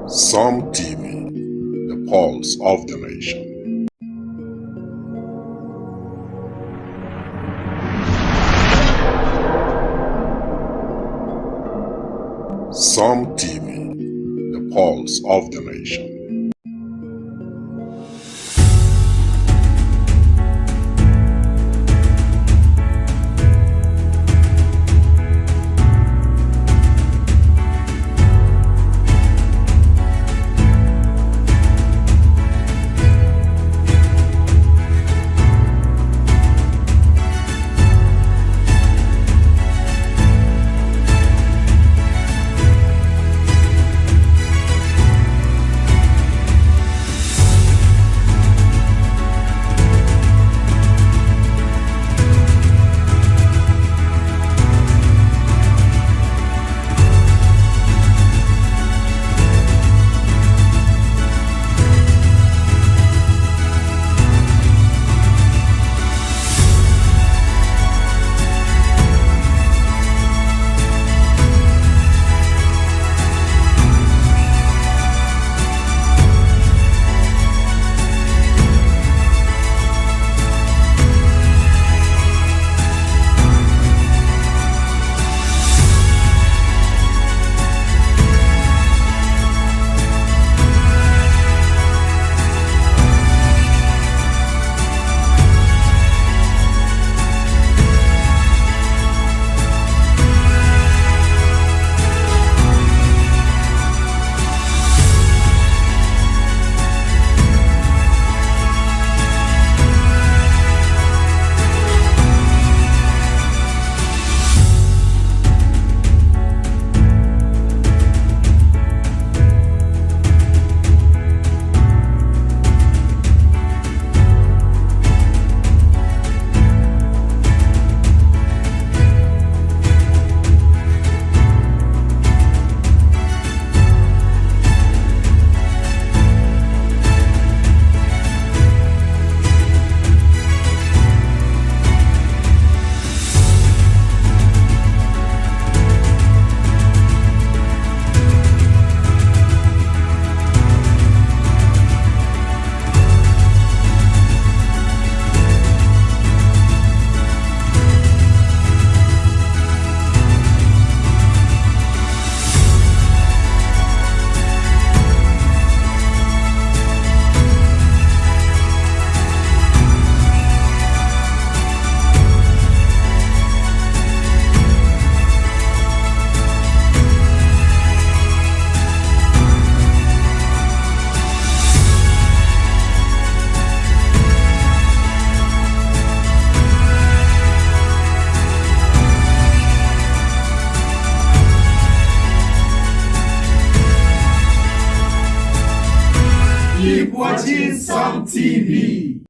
Psalm TV, the pulse of the nation. Psalm TV, the pulse of the nation. Keep watching Psalm TV.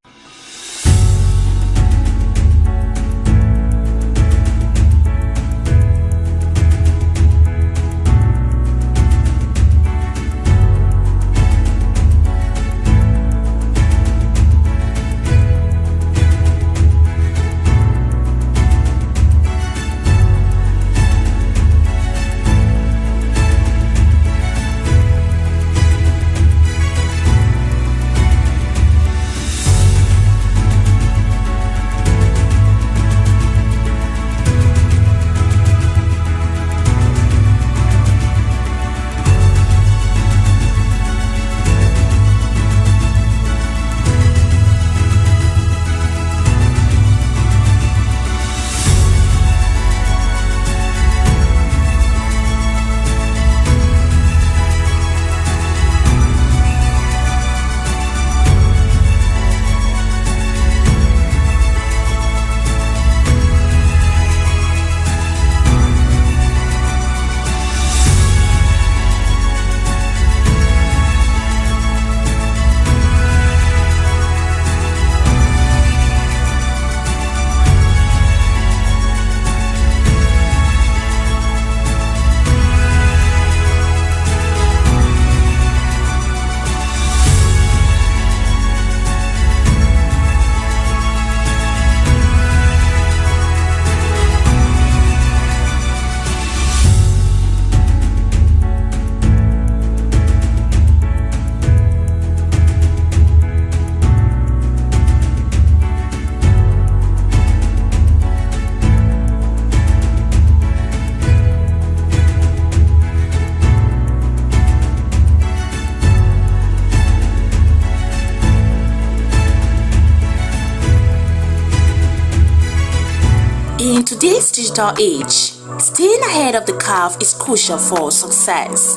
today's digital age, staying ahead of the curve is crucial for success.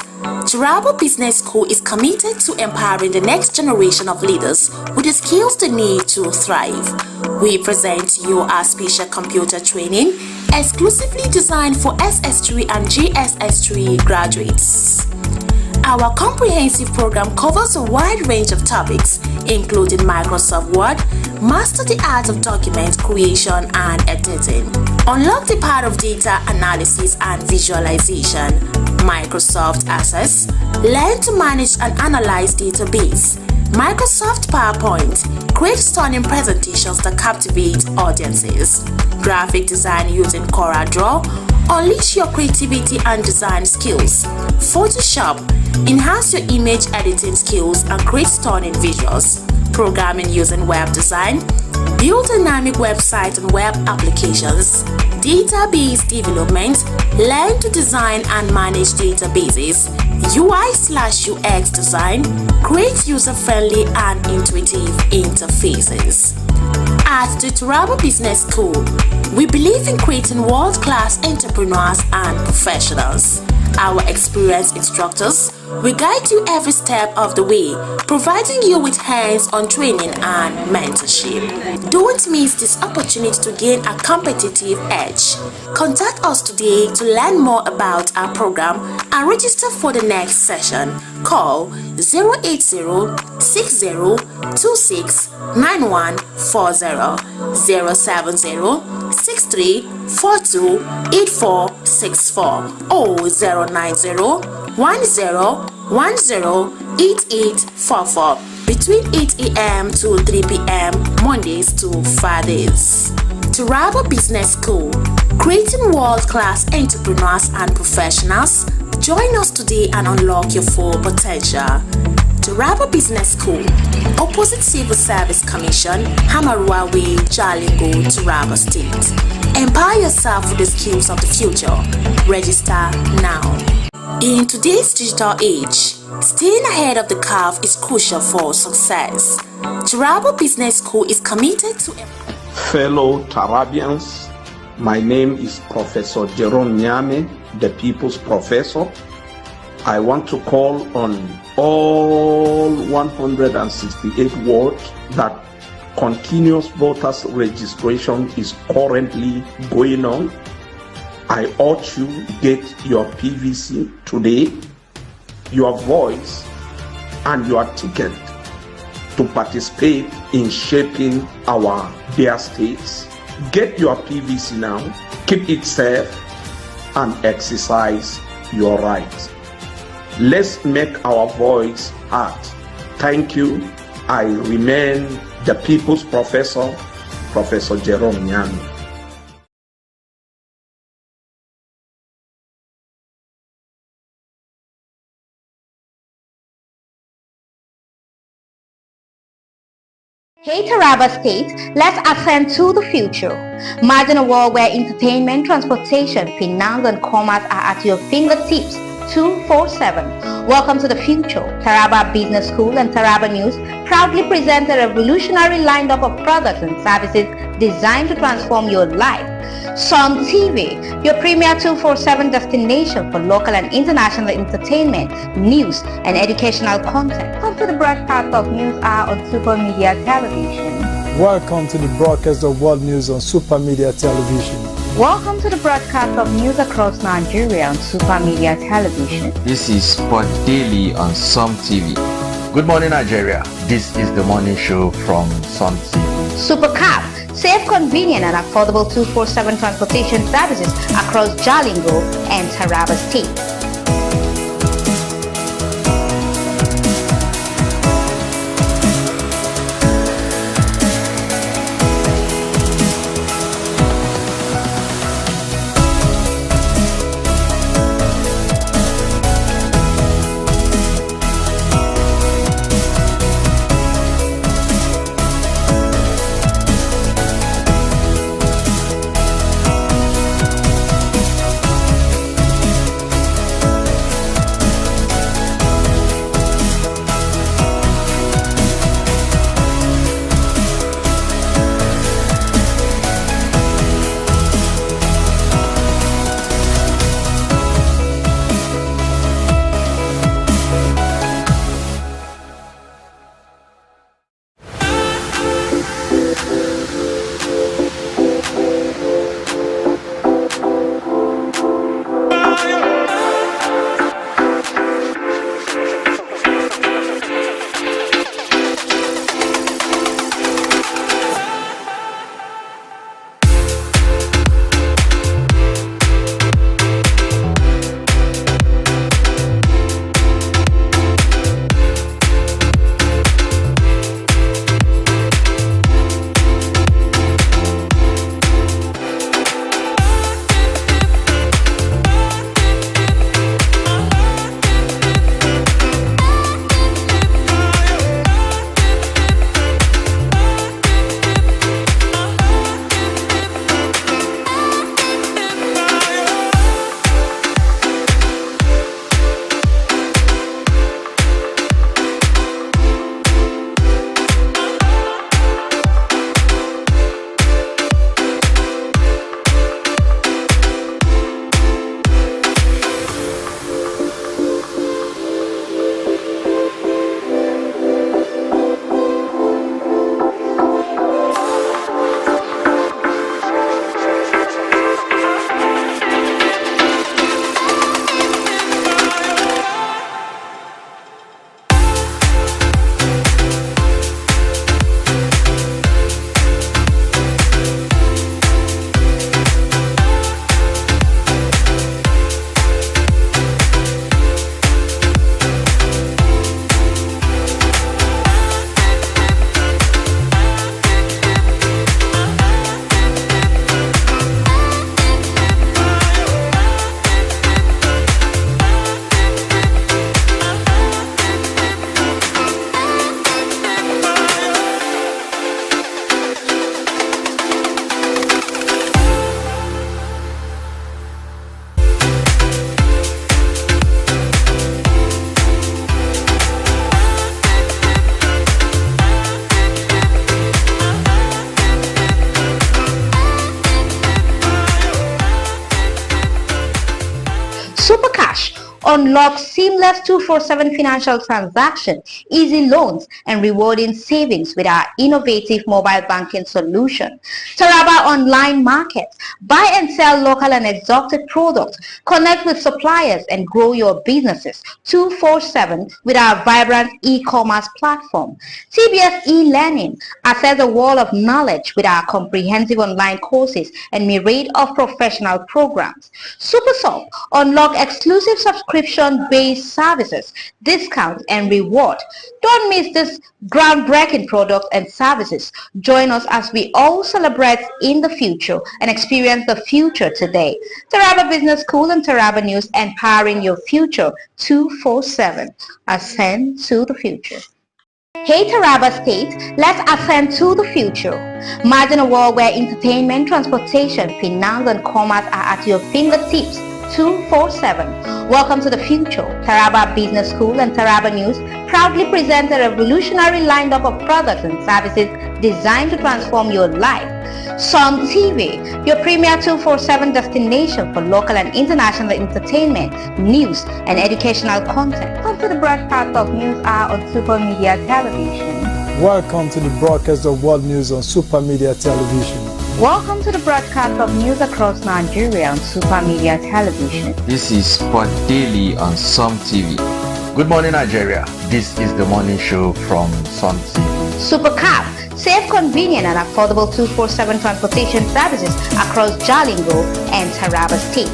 Taraba Business School is committed to empowering the next generation of leaders with the skills they need to thrive. We present to you our special computer training exclusively designed for SS3 and GSS3 graduates. Our comprehensive program covers a wide range of topics, including Microsoft Word, master the art of document creation and editing, unlock the power of data analysis and visualization, Microsoft Access, learn to manage and analyze database, Microsoft PowerPoint, create stunning presentations that captivate audiences, graphic design using CorelDRAW, unleash your creativity and design skills, Photoshop, enhance your image editing skills and create stunning visuals, programming using web design, build dynamic websites and web applications, database development, learn to design and manage databases, UI/UX design, create user-friendly and intuitive interfaces. At the Taraba Business School, we believe in creating world-class entrepreneurs and professionals. Our experienced instructors will guide you every step of the way, providing you with hands-on training and mentorship. Don't miss this opportunity to gain a competitive edge. Contact us today to learn more about our program and register for the next session. Call 080-6026-9140, 070-6342-8464 or 090-1010-8844 between 8 a.m. to 3 p.m. Mondays to Fridays. Taraba Business School, creating world-class entrepreneurs and professionals. Join us today and unlock your full potential. Taraba Business School, opposite Civil Service Commission, Hamarua Way, Jalingo, Taraba State. Empower yourself with the skills of the future. Register now. In today's digital age, staying ahead of the curve is crucial for success. Taraba Business School is committed to... Fellow Tarabians, my name is Professor Jerome Nyame, the People's Professor. I want to call on all 168 wards that continuous voters registration is currently going on. I urge you to get your PVC today, your voice and your ticket to participate in shaping our dear states. Get your PVC now, keep it safe and exercise your rights. Let's make our voice heard. Thank you. I remain the People's Professor, Professor Jerome Nyame. Hey Taraba State, let's ascend to the future. Imagine a world where entertainment, transportation, finance and commerce are at your fingertips 24/7. Welcome to the future. Taraba Business School and Taraba News proudly present a revolutionary lineup of products and services designed to transform your life. Som TV, your premier 24/7 destination for local and international entertainment, news and educational content. Come to the broadcast of News Hour on Super Media Television. Welcome to the broadcast of World News on Super Media Television. Welcome to the broadcast of news across Nigeria on Super Media Television. This is Sport Daily on Som TV. Good morning, Nigeria. This is the morning show from Som TV. Supercab, safe, convenient and affordable 24/7 transportation services across Jalingo and Taraba State. unlock seamless 24/7 financial transactions, easy loans, and rewarding savings with our innovative mobile banking solution. Taraba Online Markets. Buy and sell local and exotic products. Connect with suppliers and grow your businesses 24/7 with our vibrant e-commerce platform. TBS e-learning. Access a wall of knowledge with our comprehensive online courses and myriad of professional programs. SuperSub. Unlock exclusive subscription-based services, discounts, and reward. Don't miss this groundbreaking products and services. Join us as we all celebrate in the future and experience the future today. Taraba Business School and Taraba News, empowering your future 24/7. Ascend to the future. Hey Taraba State, let's ascend to the future. Imagine a world where entertainment, transportation, finance, and commerce are at your fingertips 24/7. Welcome to the future. Taraba Business School and Taraba News proudly present a revolutionary lineup of products and services designed to transform your life. Sun TV, your premier 24/7 destination for local and international entertainment, news, and educational content. Come to the broadcast of News Hour on Super Media Television. Welcome to the broadcast of World News on Super Media Television. Welcome to the broadcast of news across Nigeria on Super Media Television. This is Sport Daily on Sun TV. Good morning, Nigeria. This is the morning show from Sun TV. Supercab, safe, convenient, and affordable 24/7 transportation services across Jalingo and Taraba State.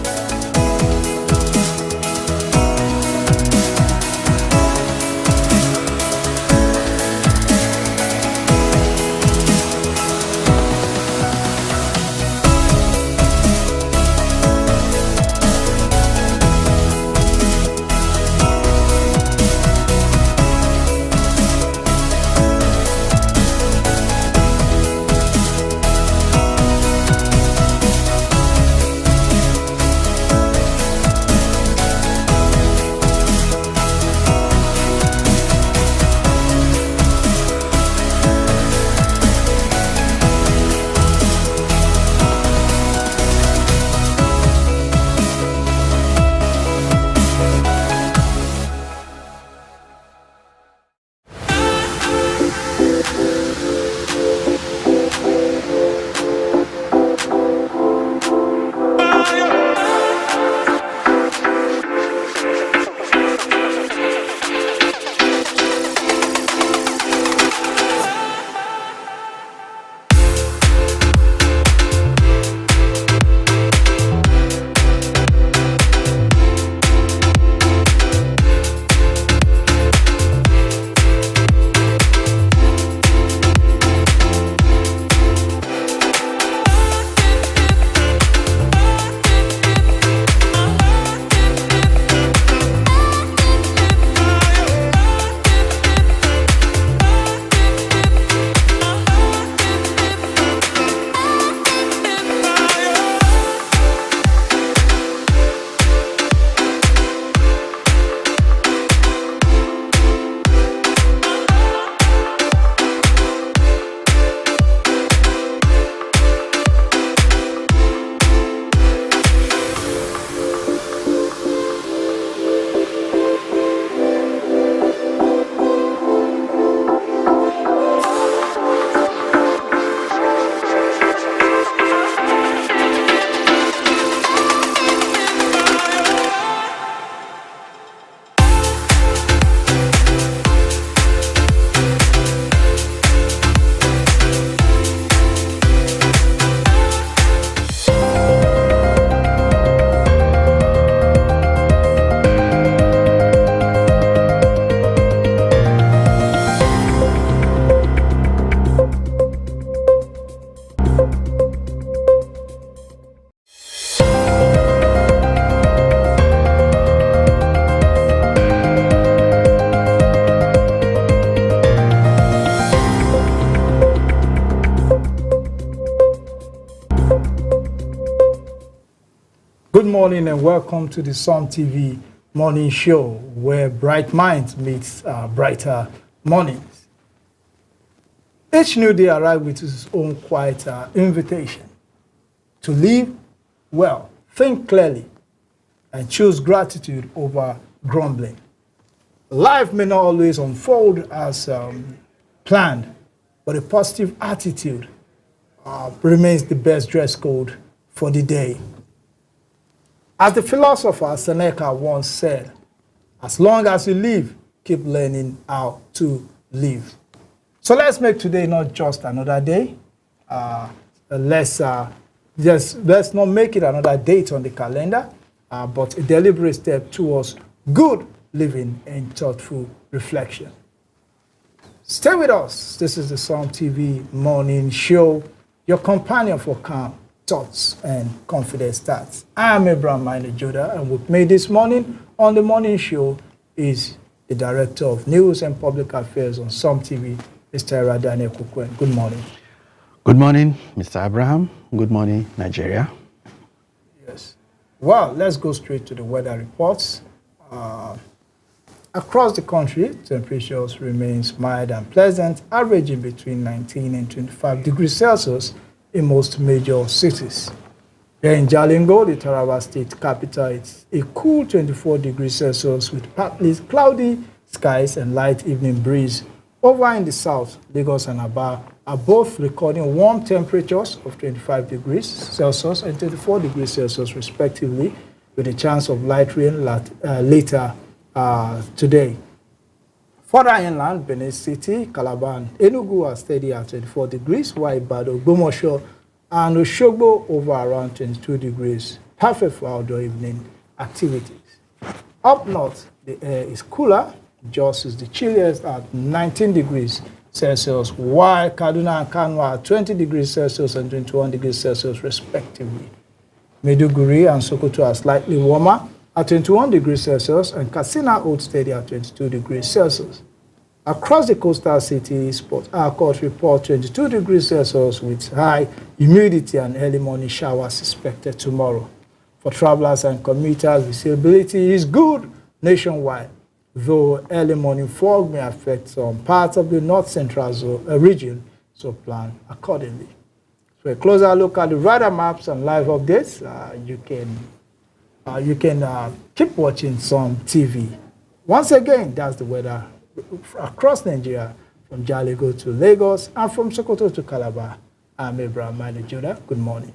Good morning and welcome to the Sun TV morning show where bright minds meet brighter mornings. Each new day arrives with its own quiet invitation to live well, think clearly, and choose gratitude over grumbling. Life may not always unfold as planned, but a positive attitude remains the best dress code for the day. As the philosopher Seneca once said, as long as you live, keep learning how to live. So let's make today not just another day. Let's not make it another date on the calendar, but a deliberate step towards good living and thoughtful reflection. Stay with us. This is the Psalm TV Morning Show, your companion for calm thoughts and confident starts. I am Abraham Judah, and with me this morning on the Morning Show is the Director of News and Public Affairs on Psalm TV, Mr. Daniel Kukwen. Good morning. Good morning, Mr. Abraham. Good morning, Nigeria. Yes. Well, let's go straight to the weather reports. Across the country, temperatures remains mild and pleasant, averaging between 19 and 25 degrees Celsius in most major cities. Here in Jalingo, the Taraba state capital, it's a cool 24 degrees Celsius with partly cloudy skies and light evening breeze. Over in the south, Lagos and Aba are both recording warm temperatures of 25 degrees Celsius and 24 degrees Celsius respectively, with a chance of light rain later today. Further inland, Benin City, Calabar, and Enugu are steady at 24 degrees, while Ibadan, Ogbomoso, and Osogbo over around 22 degrees. Perfect for outdoor evening activities. Up north, the air is cooler. Jos is the chilliest at 19 degrees Celsius, while Kaduna and Kano are 20 degrees Celsius and 21 degrees Celsius respectively. Maiduguri and Sokoto are slightly warmer at 21 degrees Celsius, and Katsina holds steady at 22 degrees Celsius. Across the coastal cities, Port Harcourt report 22 degrees Celsius with high humidity and early morning showers expected tomorrow. For travelers and commuters, visibility is good nationwide, though early morning fog may affect some parts of the north-central region, so plan accordingly. For a closer look at the radar maps and live updates, you can keep watching Psalm TV. Once again, that's the weather across Nigeria, from Jalingo to Lagos and from Sokoto to Calabar. I'm Abraham Judah. Good morning.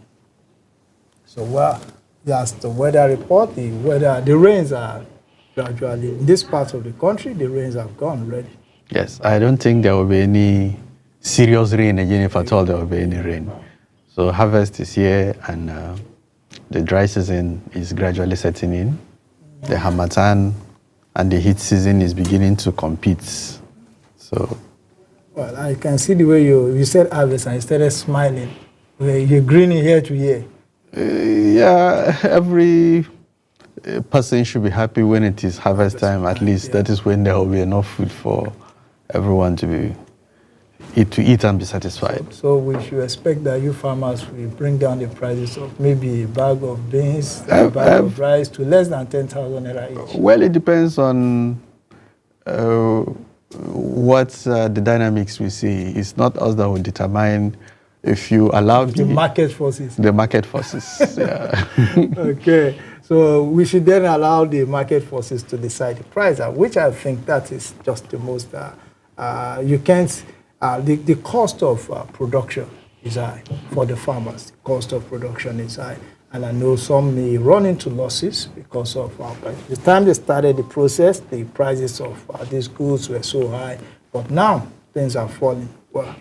So, well, that's the weather report. The rains are gradually, in this part of the country, the rains have gone already. Yes, I don't think there will be any serious rain again, if at all there will be any rain. So harvest is here, and the dry season is gradually setting in. The Harmattan and the heat season is beginning to compete. So, well, I can see the way you said harvest and you started smiling. You're grinning here to here. Yeah, every person should be happy when it is harvest time. At least that is when there will be enough food for everyone to eat and be satisfied. So we should expect that you farmers will bring down the prices of maybe a bag of beans, a bag of rice to less than 10,000 naira each. Well, it depends on what the dynamics we see. It's not us that will determine. If you allow the market forces. The market forces, yeah. Okay, so we should then allow the market forces to decide the price, which I think that is just the most, you can't, the cost of production is high for the farmers. The cost of production is high. And I know some may run into losses because of the time they started the process, the prices of these goods were so high. But now things are falling well.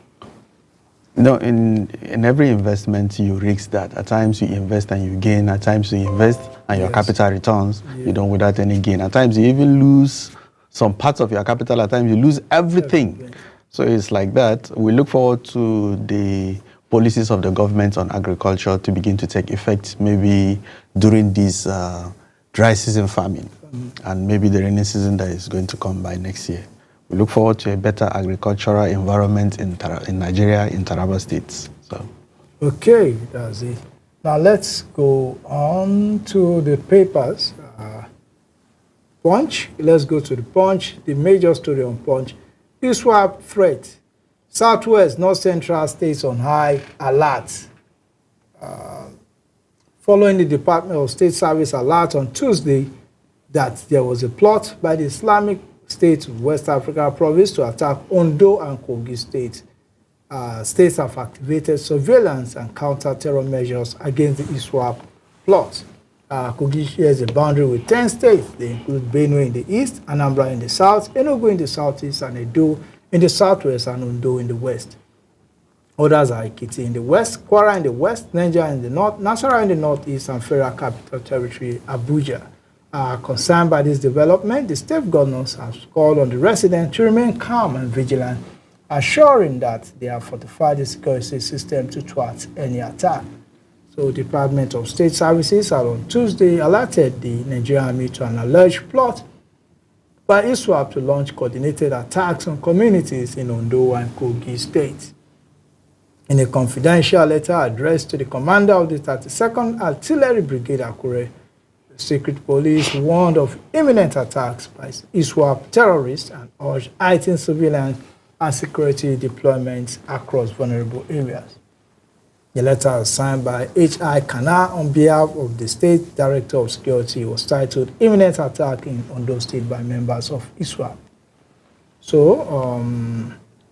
No, in every investment, you risk that. At times you invest and you gain. At times you invest and your capital returns. Yeah. You don't without any gain. At times you even lose some parts of your capital. At times you lose everything. So it's like that. We look forward to the policies of the government on agriculture to begin to take effect maybe during this dry season farming and maybe the rainy season that is going to come by next year. We look forward to a better agricultural environment in Nigeria, in Taraba states. So, okay, that's it. Now let's go on to the papers. Punch. Let's go to the Punch. The major story on Punch: ISWAP threat. Southwest, North Central states on high alert. Following the Department of State Service alert on Tuesday, that there was a plot by the Islamic State of West Africa province to attack Ondo and Kogi states. States have activated surveillance and counter-terror measures against the ISWAP plot. Kogi shares a boundary with 10 states. They include Benue in the east, Anambra in the south, Enugu in the southeast, and Edo in the southwest, and Ondo in the west. Others are Ekiti in the west, Kwara in the west, Niger in the north, Nasarawa in the northeast, and Federal Capital Territory, Abuja. Concerned by this development, the state governors have called on the residents to remain calm and vigilant, assuring that they have fortified the security system to thwart any attack. So, Department of State Services had on Tuesday alerted the Nigerian Army to an alleged plot by ISWAP to launch coordinated attacks on communities in Ondo and Kogi states. In a confidential letter addressed to the commander of the 32nd Artillery Brigade, Akure, the secret police warned of imminent attacks by ISWAP terrorists and urged heightened surveillance and security deployments across vulnerable areas. The letter signed by H.I. Kana on behalf of the State Director of Security was titled Imminent Attack in Ondo State by members of ISWAP. So,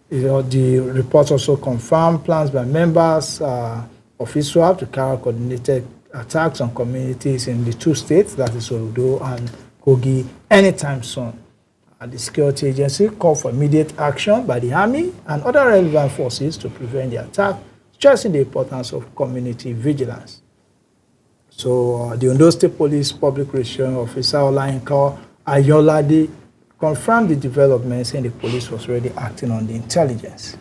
the report also confirmed plans by members of ISWAP to carry out coordinated attacks on communities in the two states, that is Ondo and Kogi, anytime soon. The security agency called for immediate action by the Army and other relevant forces to prevent the attack, stressing the importance of community vigilance. So, the Ondo State Police Public Relations Officer Olayinka Ayolade confirmed the developments, and the police was already acting on the intelligence.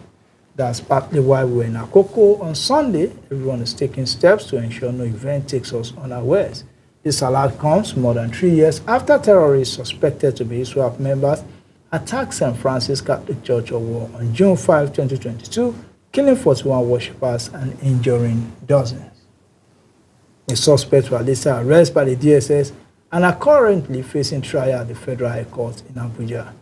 That's partly why we were in Akoko on Sunday. Everyone is taking steps to ensure no event takes us unawares. This alert comes more than 3 years after terrorists suspected to be ISWAP members attacked St. Francis Catholic Church of War on June 5, 2022, killing 41 worshippers and injuring dozens. The suspects were later arrested by the DSS and are currently facing trial at the Federal High Court in Abuja.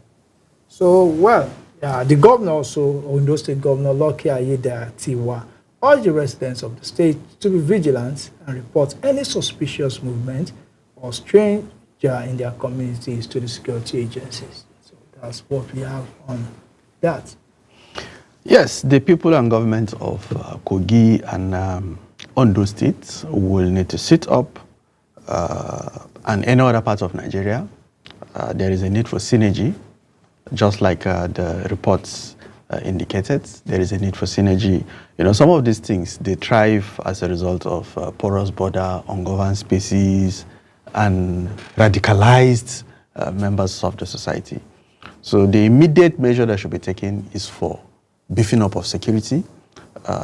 So, well, the governor also, Ondo State Governor Lucky Ayedatiwa, urged the residents of the state to be vigilant and report any suspicious movement or stranger in their communities to the security agencies. So that's what we have on that. Yes, the people and government of Kogi and Ondo states will need to sit up, and any other part of Nigeria. There is a need for synergy, just like the reports indicated. There is a need for synergy. You know, some of these things, they thrive as a result of porous border, ungoverned spaces, and radicalized members of the society. So the immediate measure that should be taken is for beefing up of security,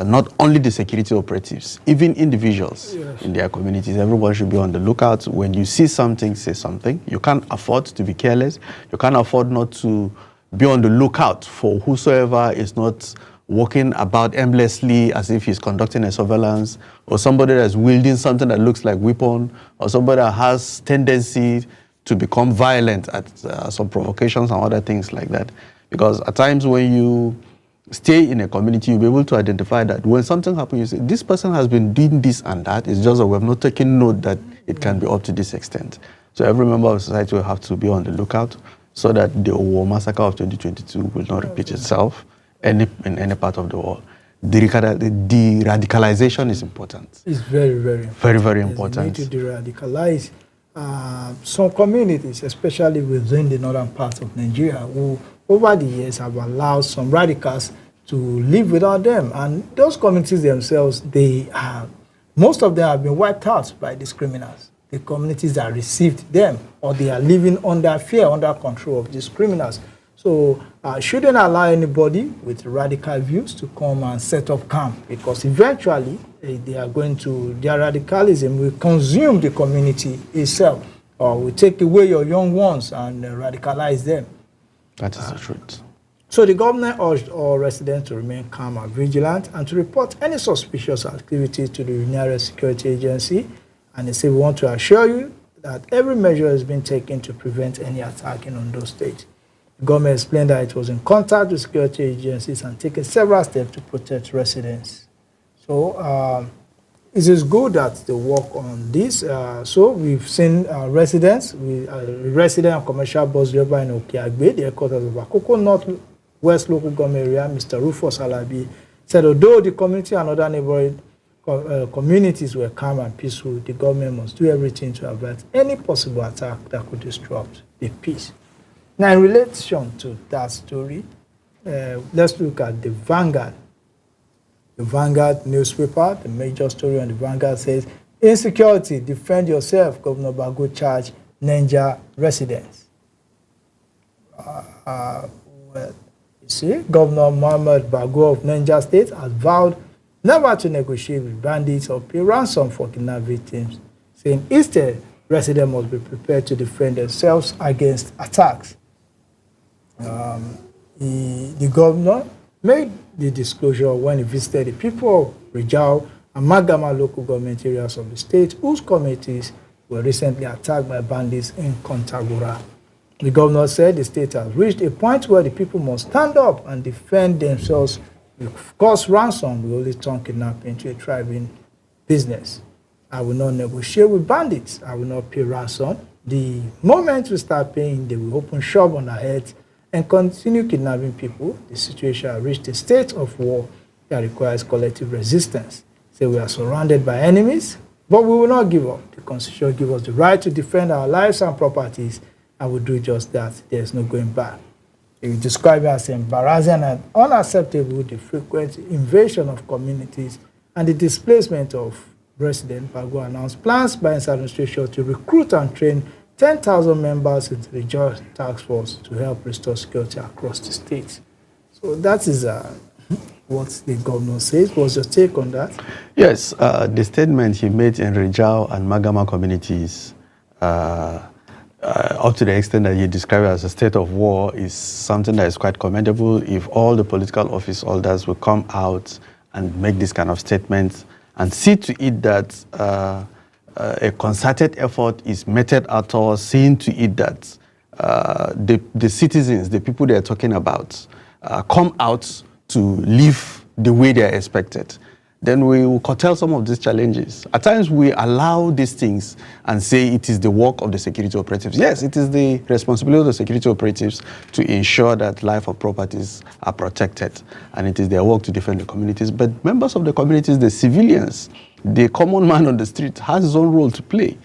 not only the security operatives, even individuals in their communities. Everyone should be on the lookout. When you see something, say something. You can't afford to be careless. You can't afford not to be on the lookout for whosoever is not walking about aimlessly as if he's conducting a surveillance, or somebody that's wielding something that looks like weapon, or somebody that has tendency to become violent at some provocations and other things like that. Because at times when you stay in a community, you'll be able to identify that when something happens, you say, this person has been doing this and that. It's just that we have not taken note that it can be up to this extent. So every member of society will have to be on the lookout so that the Owo massacre of 2022 will not repeat itself in any part of the world. The radicalization is important. It's very, very important. Very, very important. We need to de-radicalize some communities, especially within the northern part of Nigeria, who over the years have allowed some radicals to live without them. And those communities themselves, most of them have been wiped out by these criminals. The communities that received them, or they are living under fear, under control of these criminals. So shouldn't allow anybody with radical views to come and set up camp, because eventually they are going to, their radicalism will consume the community itself, or will take away your young ones and radicalize them. That is the truth. So the governor urged all residents to remain calm and vigilant and to report any suspicious activity to the nearest security agency. And they say, we want to assure you that every measure has been taken to prevent any attack in Ondo State. The government explained that it was in contact with security agencies and taken several steps to protect residents. So it is good that they work on this. So we've seen residents, resident and commercial bus driver in Okeagbe, the headquarters of Akoko North West Local Government Area, Mr. Rufus Alabi, said although the community and other neighboring communities were calm and peaceful, the government must do everything to avert any possible attack that could disrupt the peace. Now, in relation to that story, let's look at the Vanguard. The Vanguard newspaper, the major story on the Vanguard says, insecurity, defend yourself, Governor Bago charge Niger residents. Well, you see, Governor Mohammed Bago of Niger State has vowed never to negotiate with bandits or pay ransom for kidnapped victims, saying instead, residents must be prepared to defend themselves against attacks. The governor made the disclosure when he visited the people of Rijau and Magama local government areas of the state, whose communities were recently attacked by bandits in Kontagora. The governor said the state has reached a point where the people must stand up and defend themselves. Of course, ransom will only turn kidnapping into a thriving business. I will not negotiate with bandits. I will not pay ransom. The moment we start paying, they will open shop on our heads and continue kidnapping people. The situation has reached a state of war that requires collective resistance. So we are surrounded by enemies, but we will not give up. The Constitution gives us the right to defend our lives and properties, and we do just that. There is no going back. He described it as embarrassing and unacceptable, the frequent invasion of communities and the displacement of residents. Bago announced plans by his administration to recruit and train 10,000 members into the Joint Task Force to help restore security across the state. So that is what the governor says. What's your take on that? Yes, the statement he made in Rijau and Magama communities, up to the extent that he described it as a state of war, is something that is quite commendable. If all the political office holders will come out and make this kind of statements and see to it that a concerted effort is meted at all, seeing to it that the citizens, the people they are talking about, come out to live the way they are expected, then we will curtail some of these challenges. At times we allow these things and say it is the work of the security operatives. Yes, it is the responsibility of the security operatives to ensure that life or properties are protected, and it is their work to defend the communities. But members of the communities, the civilians, the common man on the street has his own role to play.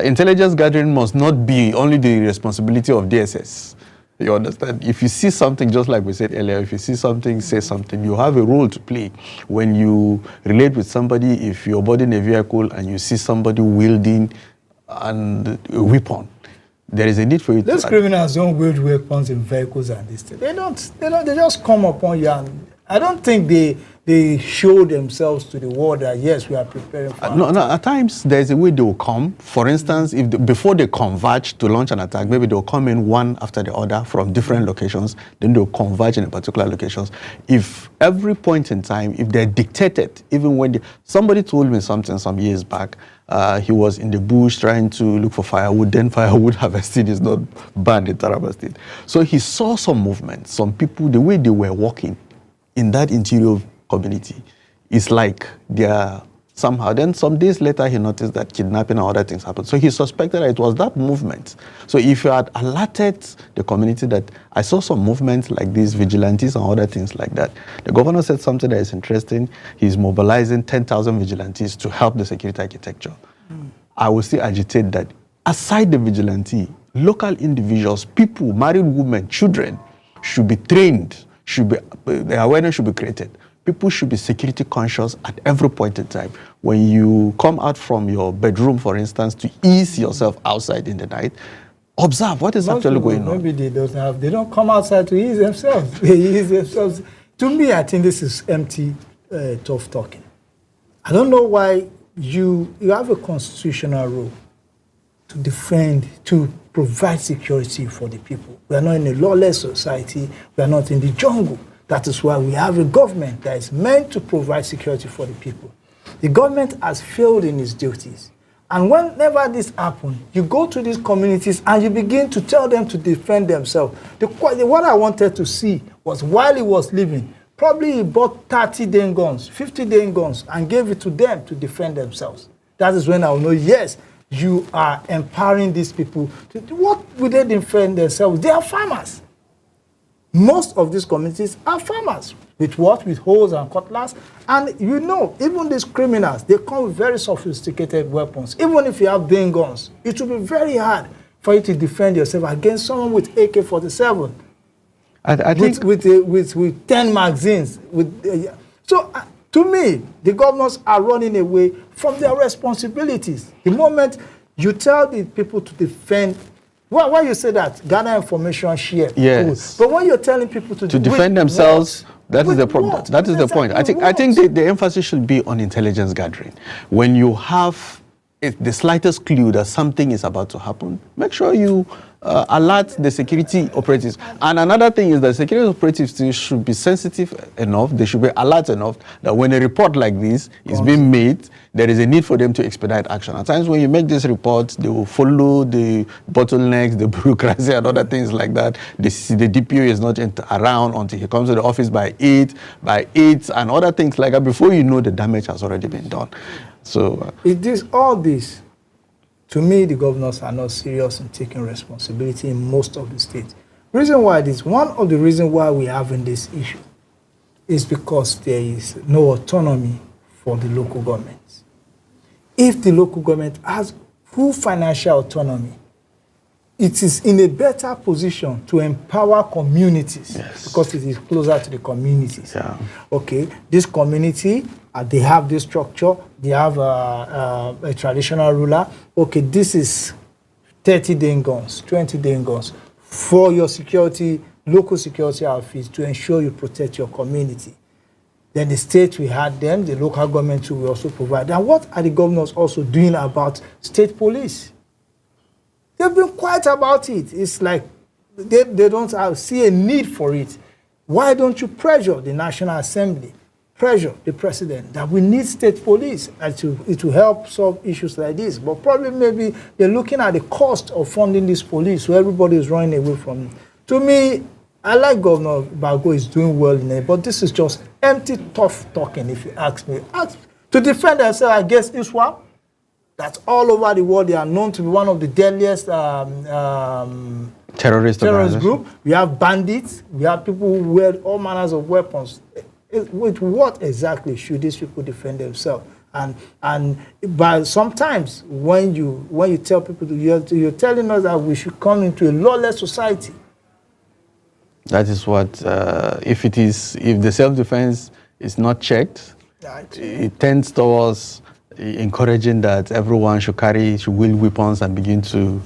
Intelligence gathering must not be only the responsibility of DSS. You understand? If you see something, just like we said earlier, if you see something, say something, you have a role to play. When you relate with somebody, if you're boarding a vehicle and you see somebody wielding a weapon, there is a need for you to... Those criminals don't wield weapons in vehicles and this thing. They just come upon you, and I don't think they show themselves to the world that, yes, we are preparing for no, at times, there's a way they will come. For instance, before they converge to launch an attack, maybe they'll come in one after the other from different locations, then they'll converge in a particular locations. If every point in time, if they're dictated, even when somebody told me something some years back, he was in the bush trying to look for firewood, then firewood harvesting is not banned in Taraba State. So he saw some movement, some people, the way they were walking in that interior community, it's like they are somehow. Then some days later, he noticed that kidnapping and other things happened. So he suspected that it was that movement. So if you had alerted the community that I saw some movements like these, vigilantes and other things like that, the governor said something that is interesting. He's mobilizing 10,000 vigilantes to help the security architecture. I will still agitate that aside the vigilante, local individuals, people, married women, children should be trained, the awareness should be created. People should be security conscious at every point in time. When you come out from your bedroom, for instance, to ease yourself outside in the night, observe what is actually going on. Maybe they don't come outside to ease themselves. They ease themselves. To me, I think this is empty, tough talking. I don't know why you have a constitutional role to defend, to provide security for the people. We are not in a lawless society. We are not in the jungle. That is why we have a government that is meant to provide security for the people. The government has failed in its duties. And whenever this happens, you go to these communities and you begin to tell them to defend themselves. What I wanted to see was while he was living, Probably he bought 30 Dane guns, 50 Dane guns, and gave it to them to defend themselves. That is when I will know, yes, you are empowering these people. What will they defend themselves? They are farmers. Most of these communities are farmers. With what? With hoes and cutlass. And you know, even these criminals, they come with very sophisticated weapons. Even if you have Dane guns, it will be very hard for you to defend yourself against someone with AK-47. I think with 10 magazines. To me, the governors are running away from their responsibilities. The moment you tell the people to defend, why you say that? Gather information, share. Yes. But when you're telling people to defend themselves, that is the problem. What? That is the point. I think the emphasis should be on intelligence gathering. When you have the slightest clue that something is about to happen, make sure you alert the security operatives. And another thing is that security operatives should be sensitive enough, they should be alert enough that when a report like this is being made, there is a need for them to expedite action. At times when you make these reports, they will follow the bottlenecks, the bureaucracy and other things like that. The DPO is not around until he comes to the office by 8, and other things like that. Before you know, the damage has already been done. So all this, to me, the governors are not serious in taking responsibility in most of the states. Reason why one of the reasons why we're having this issue is because there is no autonomy for the local governments. If the local government has full financial autonomy, it is in a better position to empower communities because it is closer to the communities. Yeah. Okay, this community, they have this structure, they have a traditional ruler. Okay, this is 30 Dane guns, 20 Dane guns for your security, local security outfits to ensure you protect your community. Then the state we had them, the local government will also provide. And what are the governors also doing about state police? They've been quiet about it. It's like they don't see a need for it. Why don't you pressure the National Assembly, pressure the president that we need state police and it will help solve issues like this? But probably maybe they're looking at the cost of funding this police, so everybody is running away from it. To me, I like Governor Bago is doing well in it, but this is just empty, tough talking, if you ask me. To defend themselves against ISWAP, that's all over the world. They are known to be one of the deadliest terrorist group. We have bandits. We have people who wear all manners of weapons. With what exactly should these people defend themselves? And but sometimes when you tell people you're telling us that we should come into a lawless society. That is what if the self-defense is not checked, it tends towards encouraging that everyone should wield weapons and begin to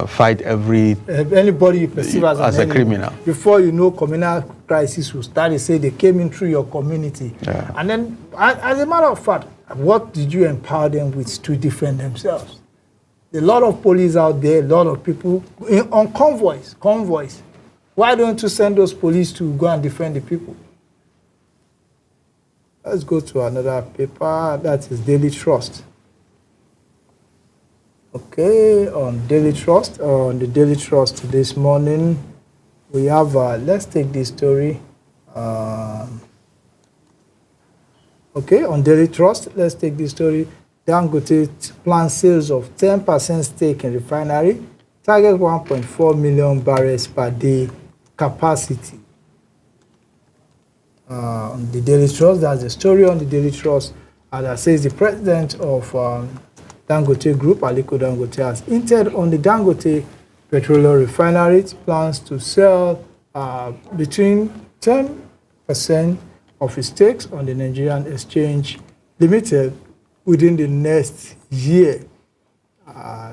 fight anybody you perceive as a criminal. Before you know, communal crisis will start. They say they came in through your community, and then, as a matter of fact, what did you empower them with to defend themselves? A lot of police out there, a lot of people on convoys. Why don't you send those police to go and defend the people? Let's go to another paper. That is Daily Trust. Okay, on Daily Trust, the Daily Trust this morning, we have, let's take this story. Okay, on Daily Trust, let's take this story. Dangote plans sales of 10% stake in refinery, target 1.4 million barrels per day capacity. On the Daily Trust, that's the story on the Daily Trust, that says the president of Dangote Group, Aliko Dangote, has hinted on the Dangote Petroleum Refinery plans to sell between 10% of its stakes on the Nigerian Exchange Limited within the next year.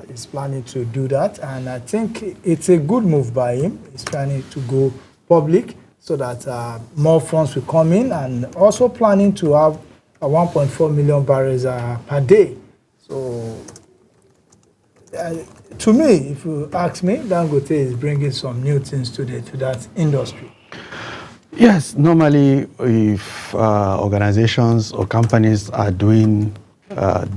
He's planning to do that, and I think it's a good move by him. He's planning to go public so that more funds will come in, and also planning to have 1.4 million barrels per day. So, to me, if you ask me, Dangote is bringing some new things to that industry. Yes, normally if organizations or companies are doing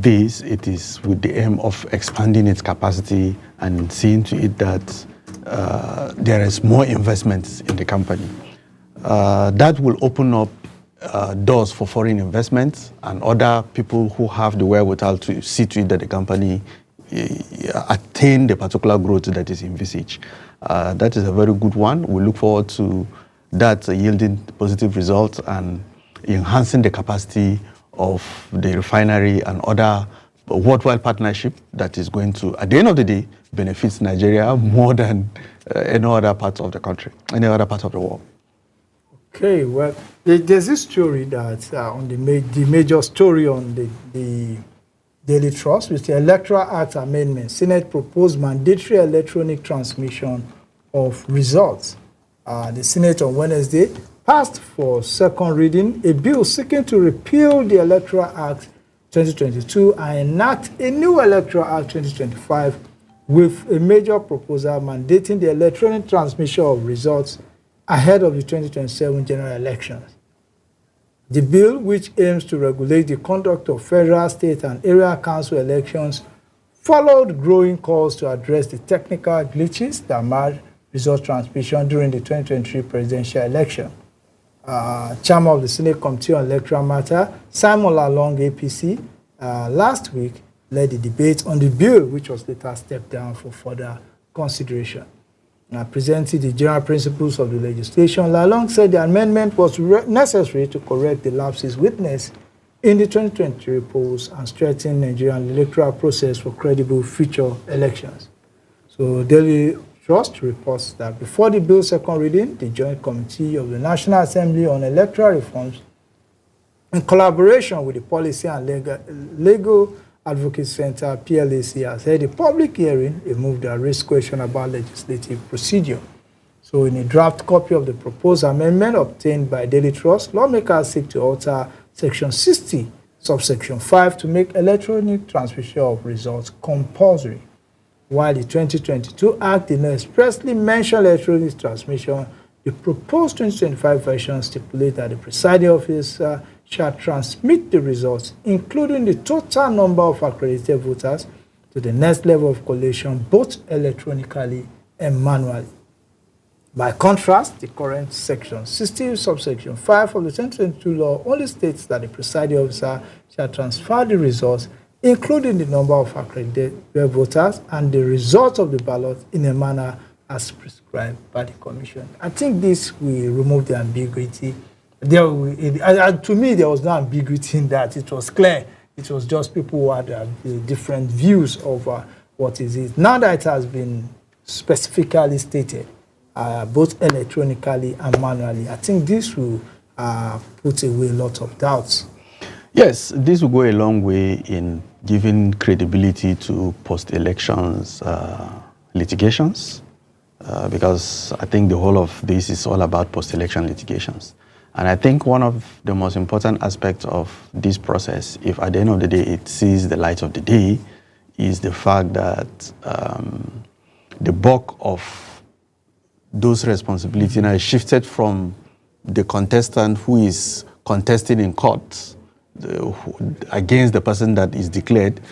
this, it is with the aim of expanding its capacity and seeing to it that there is more investments in the company. That will open up doors for foreign investments and other people who have the wherewithal to see to it that the company attain the particular growth that is envisaged. That is a very good one. We look forward to that yielding positive results and enhancing the capacity of the refinery and other worthwhile partnership that is going to, at the end of the day, benefits Nigeria more than any other part of the country, any other part of the world. Okay, well, there's this story that on the major story on the Daily Trust, with the Electoral Act Amendment, Senate proposed mandatory electronic transmission of results. The Senate on Wednesday passed for second reading a bill seeking to repeal the Electoral Act 2022 and enact a new Electoral Act 2025 with a major proposal mandating the electronic transmission of results ahead of the 2027 general elections. The bill, which aims to regulate the conduct of federal, state, and area council elections, followed growing calls to address the technical glitches that marred result transmission during the 2023 presidential election. Chairman of the Senate Committee on Electoral Matter, Simon Lalong, APC, last week led the debate on the bill, which was later stepped down for further consideration. Presenting the general principles of the legislation, Lalong said the amendment was necessary to correct the lapses witnessed in the 2023 polls and strengthen Nigerian electoral process for credible future elections. So Daily Trust reports that before the bill's second reading, the Joint Committee of the National Assembly on Electoral Reforms, in collaboration with the Policy and Legal Advocacy Center, PLAC, has held a public hearing, a move that raised questions about legislative procedure. So in a draft copy of the proposed amendment obtained by Daily Trust, lawmakers seek to alter Section 60, subsection 5, to make electronic transmission of results compulsory. While the 2022 Act did not expressly mention electronic transmission, the proposed 2025 version stipulates that the presiding officer shall transmit the results, including the total number of accredited voters, to the next level of collation, both electronically and manually. By contrast, the current Section 60, subsection 5 of the 2022 law only states that the presiding officer shall transfer the results, including the number of accredited voters and the results of the ballot, in a manner as prescribed by the Commission. I think this will remove the ambiguity. To me, there was no ambiguity in that. It was clear. It was just people who had different views of what is it. Now that it has been specifically stated, both electronically and manually, I think this will put away a lot of doubts. Yes, this will go a long way in giving credibility to post-elections litigations, because I think the whole of this is all about post-election litigations. And I think one of the most important aspects of this process, if at the end of the day it sees the light of the day, is the fact that the bulk of those responsibilities now is shifted from the contestant who is contesting in court against the person that is declared,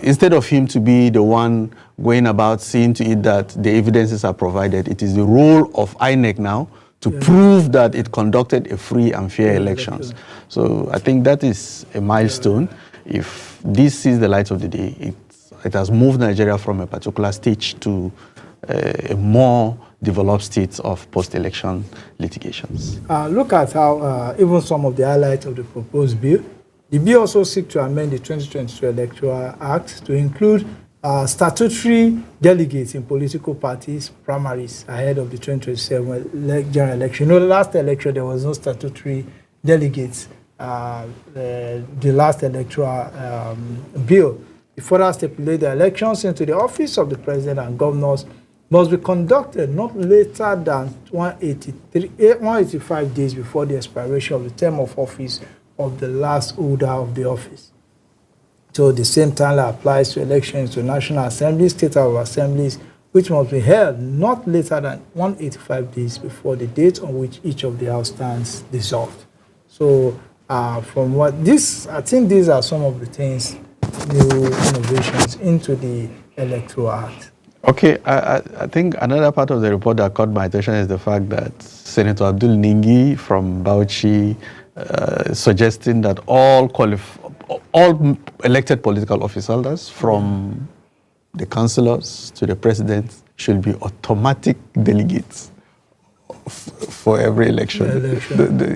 instead of him to be the one going about seeing to it that the evidences are provided. It is the role of INEC now to prove that it conducted a free and fair elections. So I think that is a milestone. If this sees the light of the day, it has moved Nigeria from a particular stage to a more developed state of post-election litigations. Look at how even some of the highlights of the proposed bill. The bill also seeks to amend the 2022 Electoral Act to include statutory delegates in political parties' primaries ahead of the 2027 general election. You know, the last election, there was no statutory delegates. The last electoral bill. It further stipulated the elections into the office of the president and governors must be conducted not later than 185 days before the expiration of the term of office of the last holder of the office. So the same timeline applies to elections to National Assembly, State House of Assemblies, which must be held not later than 185 days before the date on which each of the house stands dissolved. So from what this, I think these are some of the things, new innovations into the Electoral Act. Okay, I think another part of the report that caught my attention is the fact that Senator Abdul Ningi from Bauchi suggesting that all elected political office holders, from the councillors to the president, should be automatic delegates for every election.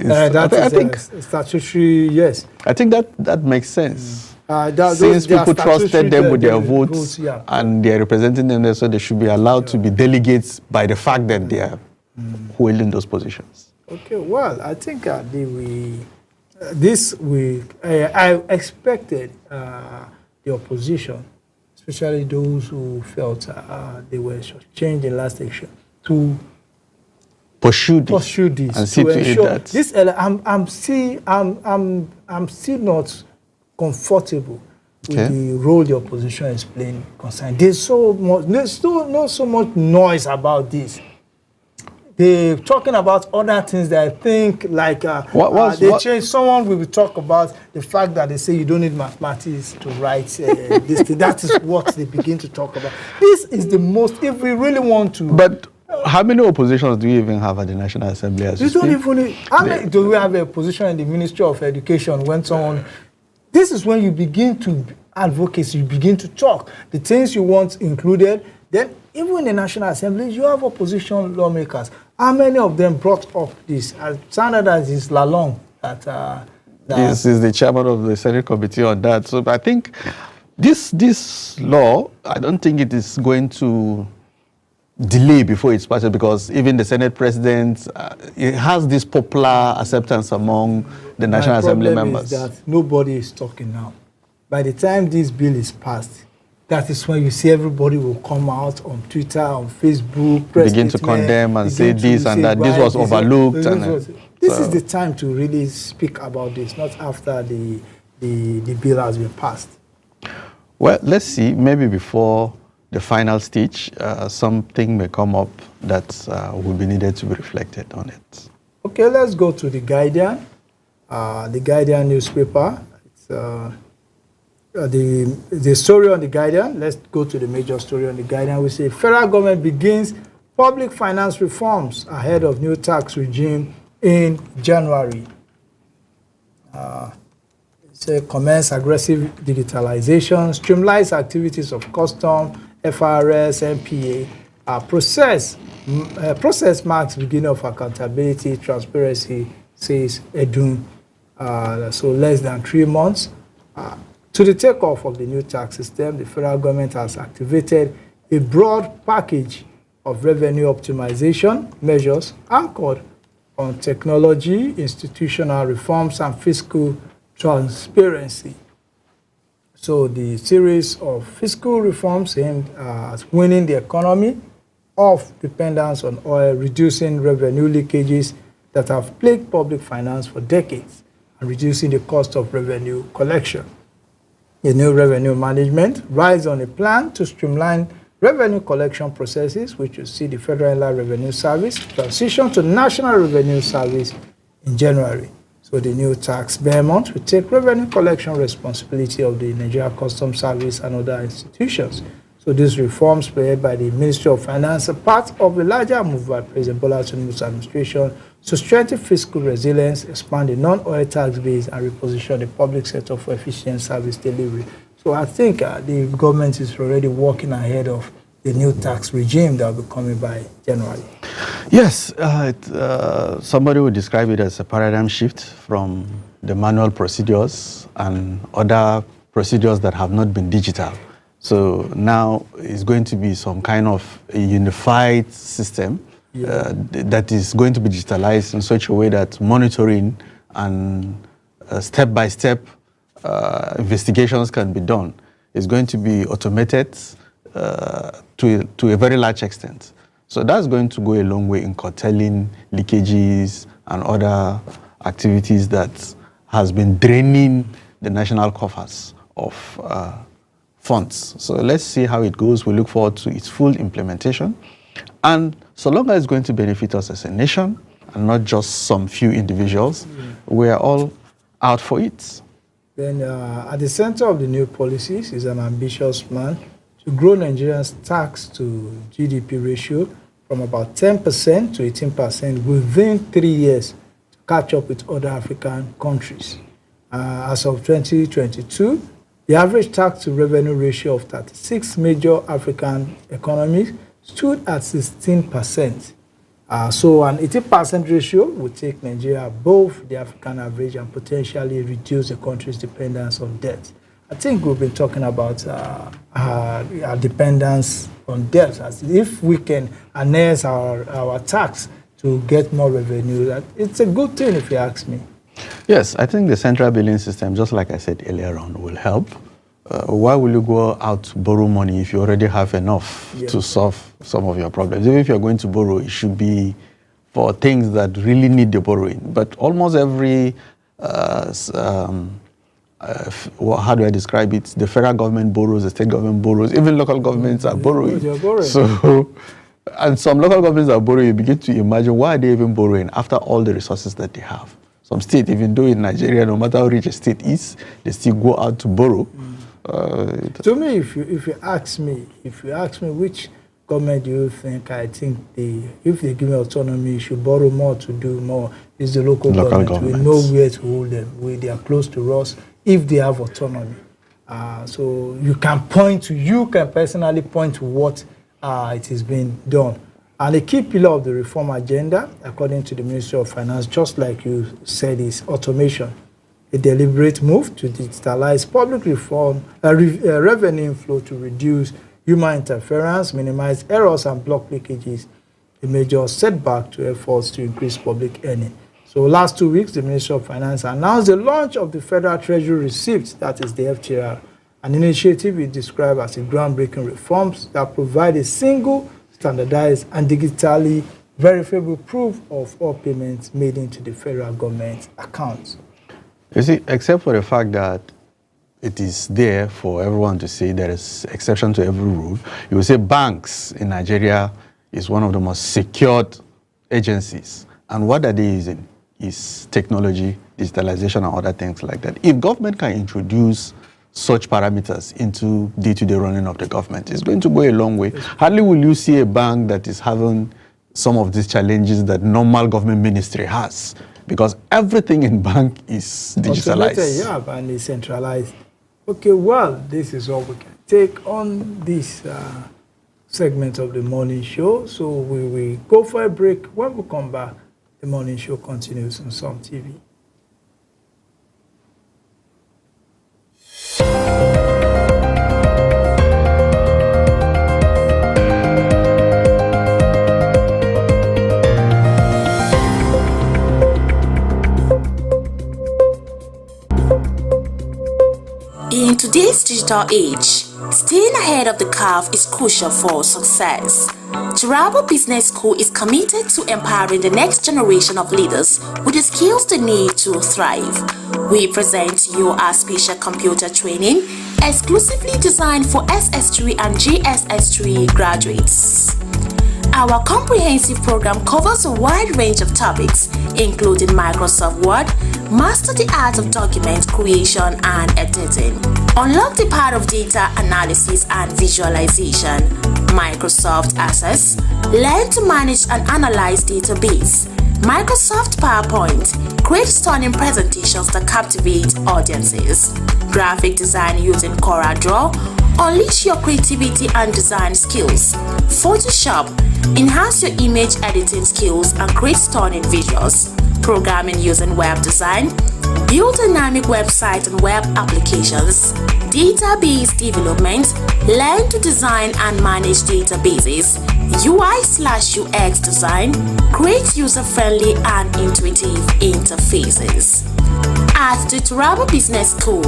I think statutory, yes. I think that makes sense. Since people trusted them with their votes, yeah, and they're representing them there, so they should be allowed to be delegates by the fact that they are holding those positions. Okay, well, I think this week, I expected the opposition, especially those who felt they were changed in last election, to pursue this and see to it that this. I'm still not comfortable with the role the opposition is playing concerned. There's still not so much noise about this. They're talking about other things that I think, like, change. Someone will talk about the fact that they say you don't need mathematics to write this thing. That is what they begin to talk about. This is the most, if we really want to. But how many oppositions do you even have at the National Assembly? How many do we have a position in the Ministry of Education when someone... This is when you begin to advocate, you begin to talk. The things you want included, then even in the National Assembly, you have opposition lawmakers. How many of them brought up this? As standard as is Lalong. This is the chairman of the Senate Committee on that. So I think this law, I don't think it is going to delay before it's passed, because even the Senate President, it has this popular acceptance among the National Assembly members. Is that nobody is talking now. By the time this bill is passed, that is when you see everybody will come out on Twitter, on Facebook, begin to condemn and say this and that. This was overlooked. This is the time to really speak about this, not after the bill has been passed. Well, let's see. Maybe before the final stage, something may come up that will be needed to be reflected on it. Okay, let's go to The Guardian. The Guardian newspaper. It's, the story on The Guardian. Let's go to the major story on The Guardian. We say federal government begins public finance reforms ahead of new tax regime in January. Commence aggressive digitalization, streamlines activities of custom, FRS, NPA, process marks beginning of accountability, transparency, says Edun. So less than 3 months. To the takeoff of the new tax system, the federal government has activated a broad package of revenue optimization measures anchored on technology, institutional reforms, and fiscal transparency. So the series of fiscal reforms aimed at winning the economy off dependence on oil, reducing revenue leakages that have plagued public finance for decades, and reducing the cost of revenue collection. The new revenue management rides on a plan to streamline revenue collection processes, which will see the Federal Inland Revenue Service transition to National Revenue Service in January. So the new tax behemoth will take revenue collection responsibility of the Nigeria Customs Service and other institutions. So these reforms led by the Ministry of Finance are part of a larger move by President Bola Tinubu's administration to strengthen fiscal resilience, expand the non-oil tax base, and reposition the public sector for efficient service delivery. So I think the government is already working ahead of the new tax regime that will be coming by January. Yes, somebody would describe it as a paradigm shift from the manual procedures and other procedures that have not been digital. So now it's going to be some kind of a unified system that is going to be digitalized in such a way that monitoring and step-by-step investigations can be done. It's going to be automated to a very large extent. So that's going to go a long way in curtailing leakages and other activities that has been draining the national coffers of funds. So let's see how it goes. We look forward to its full implementation. And so long as it's going to benefit us as a nation and not just some few individuals, we are all out for it. Then at the center of the new policies is an ambitious plan to grow Nigeria's tax to GDP ratio from about 10% to 18% within 3 years to catch up with other African countries. As of 2022, the average tax to revenue ratio of 36 major African economies stood at 16%. So an 18% ratio would take Nigeria above the African average and potentially reduce the country's dependence on debt. I think we've been talking about our dependence on debt. As if we can harness our tax to get more revenue, it's a good thing if you ask me. Yes, I think the central billing system, just like I said earlier on, will help. Why will you go out to borrow money if you already have enough to solve some of your problems? Even if you're going to borrow, it should be for things that really need the borrowing. But almost every, how do I describe it? The federal government borrows, the state government borrows, even local governments are borrowing. So, and some local governments are borrowing. You begin to imagine, why are they even borrowing after all the resources that they have? Some state, even though in Nigeria, no matter how rich a state is, they still go out to borrow. To me, if you ask me which government do you think, I think if they give me autonomy, you should borrow more to do more, is the local government. We know where to hold them. They are close to us if they have autonomy. So you can personally point to what it has been done. And a key pillar of the reform agenda, according to the Ministry of Finance, just like you said, is automation. A deliberate move to digitalize public revenue inflow to reduce human interference, minimize errors, and block leakages, a major setback to efforts to increase public earning. So last 2 weeks, the Ministry of Finance announced the launch of the Federal Treasury Receipt, that is the FTR, an initiative we describe as a groundbreaking reforms that provide a single, standardized, and digitally verifiable proof of all payments made into the federal government accounts. You see, except for the fact that it is there for everyone to say there is exception to every rule, you will say banks in Nigeria is one of the most secured agencies. And what are they using? Is technology, digitalization, and other things like that. If government can introduce such parameters into day-to-day running of the government, it's going to go a long way. Hardly will you see a bank that is having some of these challenges that normal government ministry has, because everything in bank is digitalized. Yeah, and it's centralized. Okay, well, this is all we can take on this segment of the morning show. So we will go for a break. When we come back, the morning show continues on Some TV. In today's digital age, staying ahead of the curve is crucial for success. Turabo Business School is committed to empowering the next generation of leaders with the skills they need to thrive. We present to you our special computer training exclusively designed for SS3 and JSS3 graduates. Our comprehensive program covers a wide range of topics, including Microsoft Word, master the art of document creation and editing, unlock the power of data analysis and visualization, Microsoft Access, learn to manage and analyze database, Microsoft PowerPoint, create stunning presentations that captivate audiences, graphic design using CorelDRAW, unleash your creativity and design skills, Photoshop, enhance your image editing skills and create stunning visuals, programming using web design, build dynamic websites and web applications, database development, learn to design and manage databases, UI/UX design, create user-friendly and intuitive interfaces. At the Turabo Business School,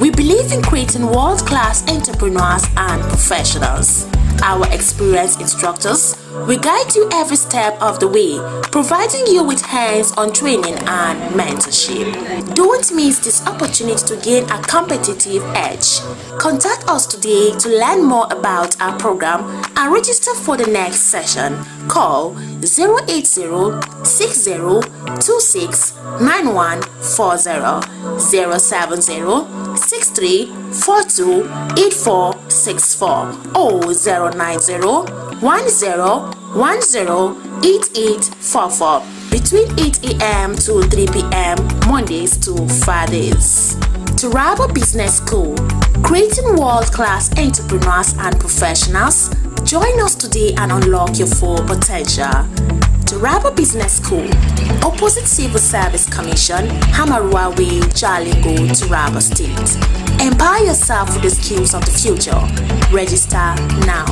we believe in creating world-class entrepreneurs and professionals. Our experienced instructors will guide you every step of the way, providing you with hands-on training and mentorship. Don't miss this opportunity to gain a competitive edge. Contact us today to learn more about our program and register for the next session. Call 080-6026-9140, 070-6342-84 08064 or 09010108844 between 8 a.m. to 3 p.m. Mondays to Fridays. Turabo Business School, creating world-class entrepreneurs and professionals. Join us today and unlock your full potential. Turabo Business School, opposite Civil Service Commission, Hamarua Way, Jalingo, Turabo State. Empower yourself with the skills of the future. Register now.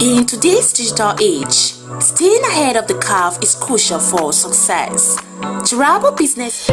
In today's digital age, staying ahead of the curve is crucial for success. Turabo Business.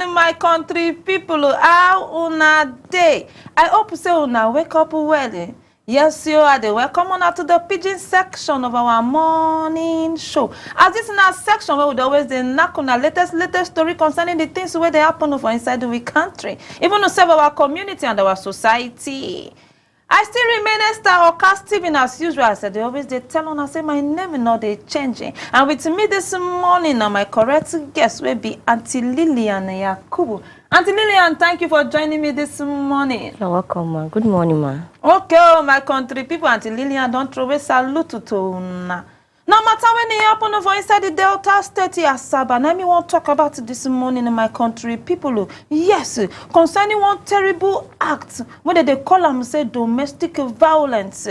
My country people, how una day? I hope say una wake up well. Yes, you are the welcome on to the pidgin section of our morning show. As this in our section where we always knock on our latest story concerning the things where they happen for inside the country, even to serve our community and our society. I still remain Esther Oka Stephen as usual. I said they always tell on us say my name not they changing. And with me this morning now my correct guest will be Auntie Lillian Yakubu. Auntie Lillian, thank you for joining me this morning. You're welcome, ma. Good morning, ma. Okay, oh, my country people, Auntie Lillian, don't throw a salute to una. No matter when it happen for inside the Delta State, Asaba, now me want to talk about this morning in my country. People, yes, concerning one terrible act, what they call them, say domestic violence.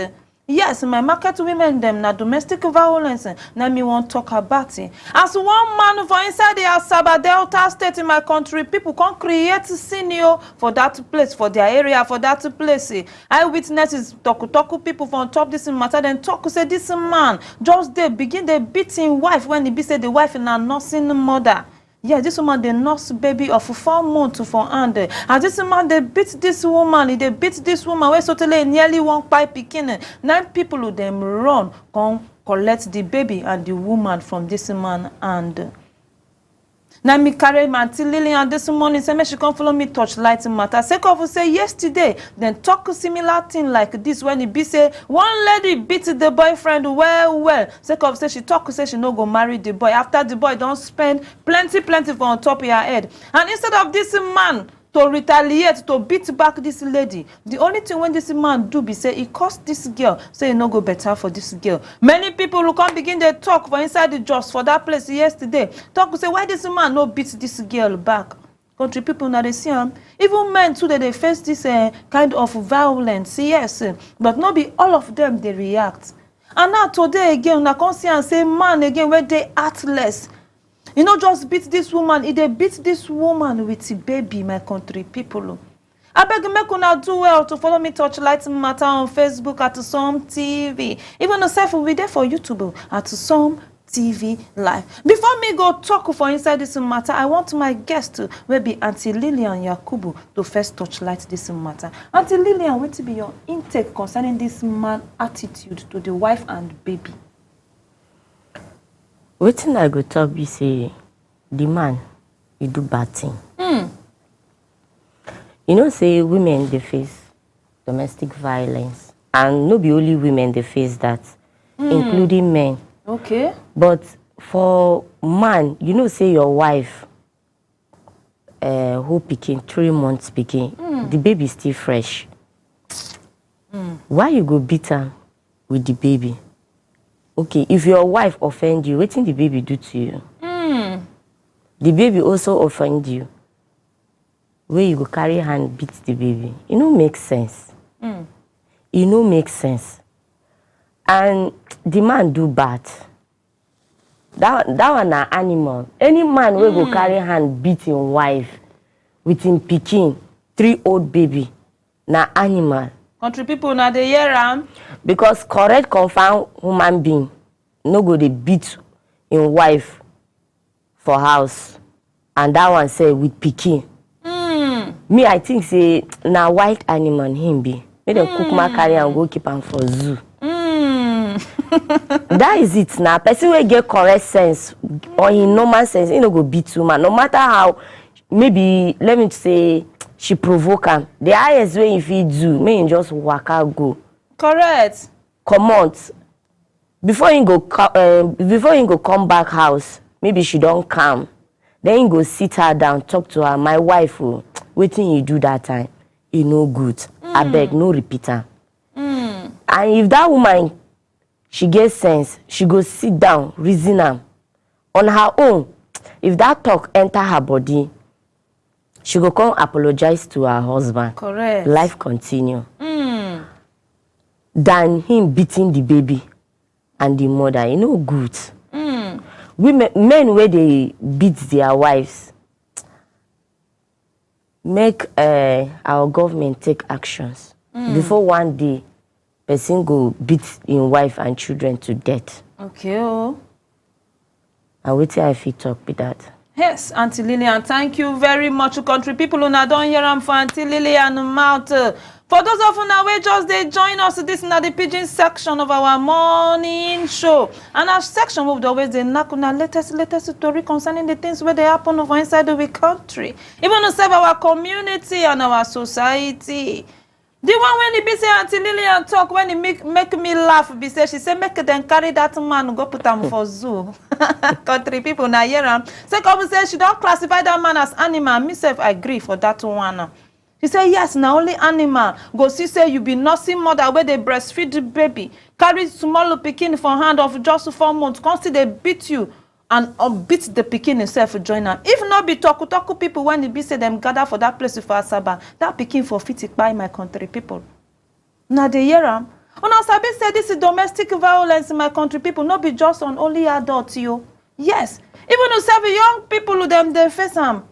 Yes, my market women them na domestic violence. Now me want to talk about it. As one man for inside the Asaba Delta State in my country, people can create scenario for that place, for their area, for that place. Eyewitnesses talk people from top this matter. Then talk say this man just they begin they beating wife when he be say the wife in a nursing mother. Yeah, this woman they nurse baby of 4 months for hand. And this man they beat this woman, they beat this woman where totally nearly 1 pipe picking. 9 people who them run come collect the baby and the woman from this man and now me carry my Auntie Lillian this morning say me she come follow me touch light matter. Say of say yesterday then talk similar thing like this when it be say one lady beat the boyfriend well. Say of say she talk say she no go marry the boy after the boy don't spend plenty for on top of her head. And instead of this man to retaliate, to beat back this lady, the only thing when this man do be say he cost this girl, say it no go better for this girl. Many people who come begin they talk for inside the just for that place yesterday. Talk say why this man no beat this girl back. Country people now they see him. Even men too they face this kind of violence, yes, but not be all of them they react. And now today again, I can see and say man again where they heartless. You know, just beat this woman. They beat this woman with the baby, my country people. I beg make una do well to follow me touch light matter on Facebook at Some TV. Even yourself will be there for YouTube at Some TV Live. Before me go talk for inside this matter, I want my guest to will be Auntie Lillian Yakubu to first touch light this matter. Auntie Lillian, what to be your intake concerning this man attitude to the wife and baby? Wetin I go talk be say the man he do bad thing. You know say women they face domestic violence and no be only women they face that, including men. Okay. But for man, you know say your wife who picking 3 months picking, the baby still fresh. Why you go beat her with the baby? Okay, if your wife offend you, what did the baby do to you? The baby also offend you. Where you go carry hand beat the baby. It no make sense. It no make sense. And the man do bad. That one an animal. Any man will go carry hand beat his wife with him pikin 3 old baby. Na animal. Country people now they hear am. Because correct confirm human being no go they beat in wife for house. And that one say with pikin. Me I think say na wild animal him be. Make them cook my carry and go keep am for zoo. That is it now. Person will get correct sense or in normal sense, he no go beat woman. No matter how maybe let me say she provoke am. The highest way if he do, may he just waka go. Correct. Come out. Before he go come back house, maybe she don't come. Then he go sit her down, talk to her. My wife, wetin you do that time, e no good. I beg, no repeat am. And if that woman, she get sense, she go sit down, reason am on her own. If that talk enter her body, she go come apologize to her husband. Correct. Life continue. Than him beating the baby and the mother, you know, good. Men where they beat their wives, make our government take actions before one day person go beat his wife and children to death. Okay. Oh. And wetin I fit talk with that. Yes, Auntie Lillian, thank you very much, country people. Una don't hear am for Auntie Lillian mouth. For those of una wey just they join us, this is the pidgin section of our morning show. And our section will always dey knack una latest story concerning the things where they happen over inside the country, even to serve our community and our society. The one when he be say Auntie Lillian talk, when he make me laugh, be say she say make them carry that man go put him for zoo. Country people na hear am. Say come say she don't classify that man as animal. Myself I agree for that one. She say yes, now only animal. Go see say you be nursing mother where they breastfeed the baby, carry small pikin for hand of just 4 months, constantly they beat you and beat the pikin himself join am. If not be talku people when they be say them gather for that place for Asaba, that pikin for fit by my country people. Now they hear am. Una sabi say this is domestic violence in my country people, not be just on only adults you. Yes, even to serve young people them they face am.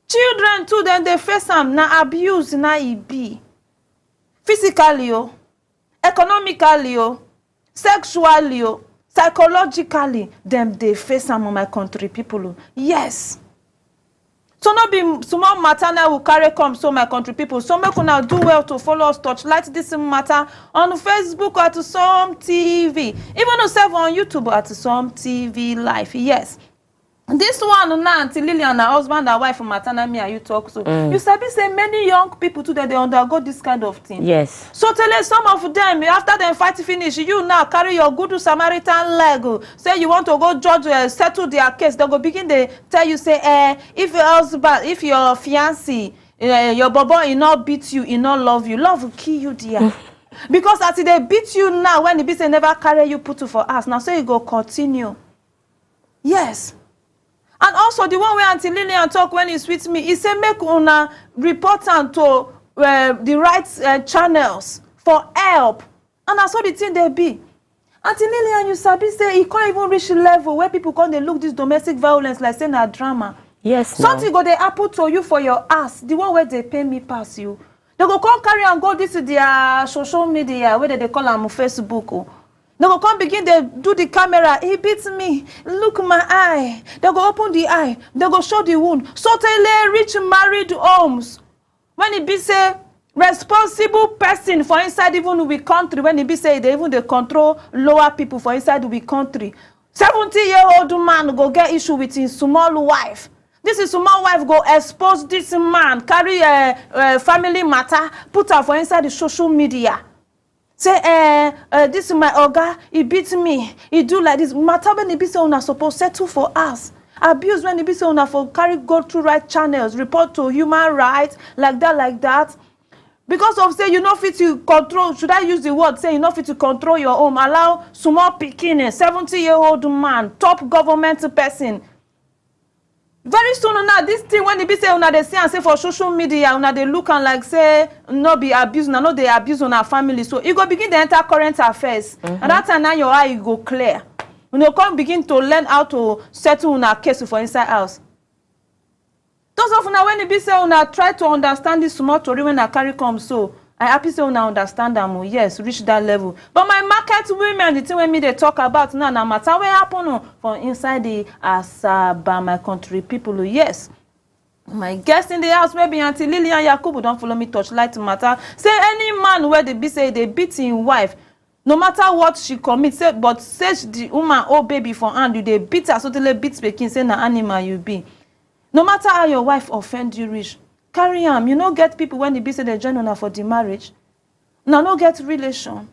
Children too, then they face am na abuse na e be. Physically, economically, sexually, psychologically, them they face am on my country people. Yes. So not be small matter now will carry come so my country people. So make una do well to follow us, touchlight this matter on Facebook at Some TV. Even to serve on YouTube at Some TV Live. Yes. This one now, Auntie Lillian, her husband and wife, Matana, me and you talk so. You sabi say many young people today they undergo this kind of thing. Yes. So tell us some of them after them fight finish, you now carry your good Samaritan leg. Say you want to go judge, settle their case. They go begin they tell you say, if your husband, if your fiancé, your bobo, he not beat you, he not love you, love will kill you, dear. Because as they beat you now, when the beat say never carry you put you for us. Now so you go continue. Yes. And also the one where Auntie Lillian talk when he's with me, he say make una report am to the right channels for help. And that's what the thing they be. Auntie Lillian, you sabi say he can't even reach a level where people come they look this domestic violence like saying a drama. Yes. Something go they happen to you for your ass. The one where they pay me pass you. They go come carry and go this is their social media where they call them Facebook. Oh. They go come begin, they do the camera. He beats me. Look my eye. They go open the eye. They go show the wound. So they reach married homes. When it be say responsible person for inside even we country, when it be say they even they control lower people for inside we country. 70-year-old man go get issue with his small wife. This is small wife go expose this man, carry family matter, put her for inside the social media. Say, this is my oga, he beat me, he do like this. Matter when he be say una supposed settle for us. Abuse when he be say una for carry go through right channels, report to human rights, like that. Because of say you know fit to control, should I use the word, say you know fit to control your home, allow small pikin, 70-year-old man, top government person. Very soon now, this thing when they be say una they see and say for social media, una they look and like say no be abuse, no they abuse on our family. So you go begin to enter current affairs. And that time now your eye go clear. You come begin to learn how to settle on a case for inside house. Those of una when they be say una try to understand this small story when I carry come so. I happy say una understand them, yes, reach that level. But my market women, the thing when me they talk about now, no matter what happen for inside the Asaba, my country people, yes. My guest in the house, maybe Auntie Lillian Yakubu, don't follow me touch light matter. Say any man where they be say they beat his wife, no matter what she commits, say, but say the woman, oh baby for hand, you they beat her, so they beat speaking, say na animal you be. No matter how your wife offend you reach, carry am. You no get people when they be say they join una for the marriage. Una no get relation.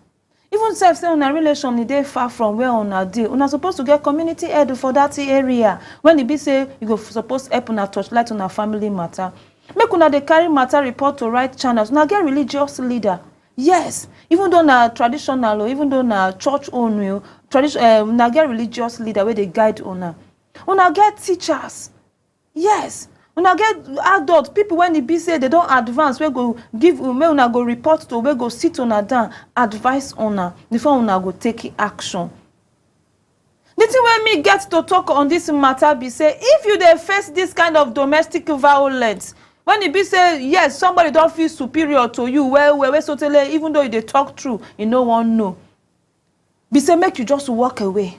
Even self say una relation is dey far from where una dey. Una supposed to get community head for that area. When they be say you go supposed help una touchlight una family matter. Make una dey carry matter report to right channels. Una get religious leader. Yes, even though na traditional or even though na church own, una get religious leader where they guide una. Una get teachers. Yes. Una get adult people when they be say they don't advance, we go give una go report to, we go sit una down, advise una before una go take action. The thing when me get to talk on this matter be say if you dey face this kind of domestic violence, when it be say yes, somebody don't feel superior to you, well so tell even though they talk true, you no one know. Be say make you just walk away.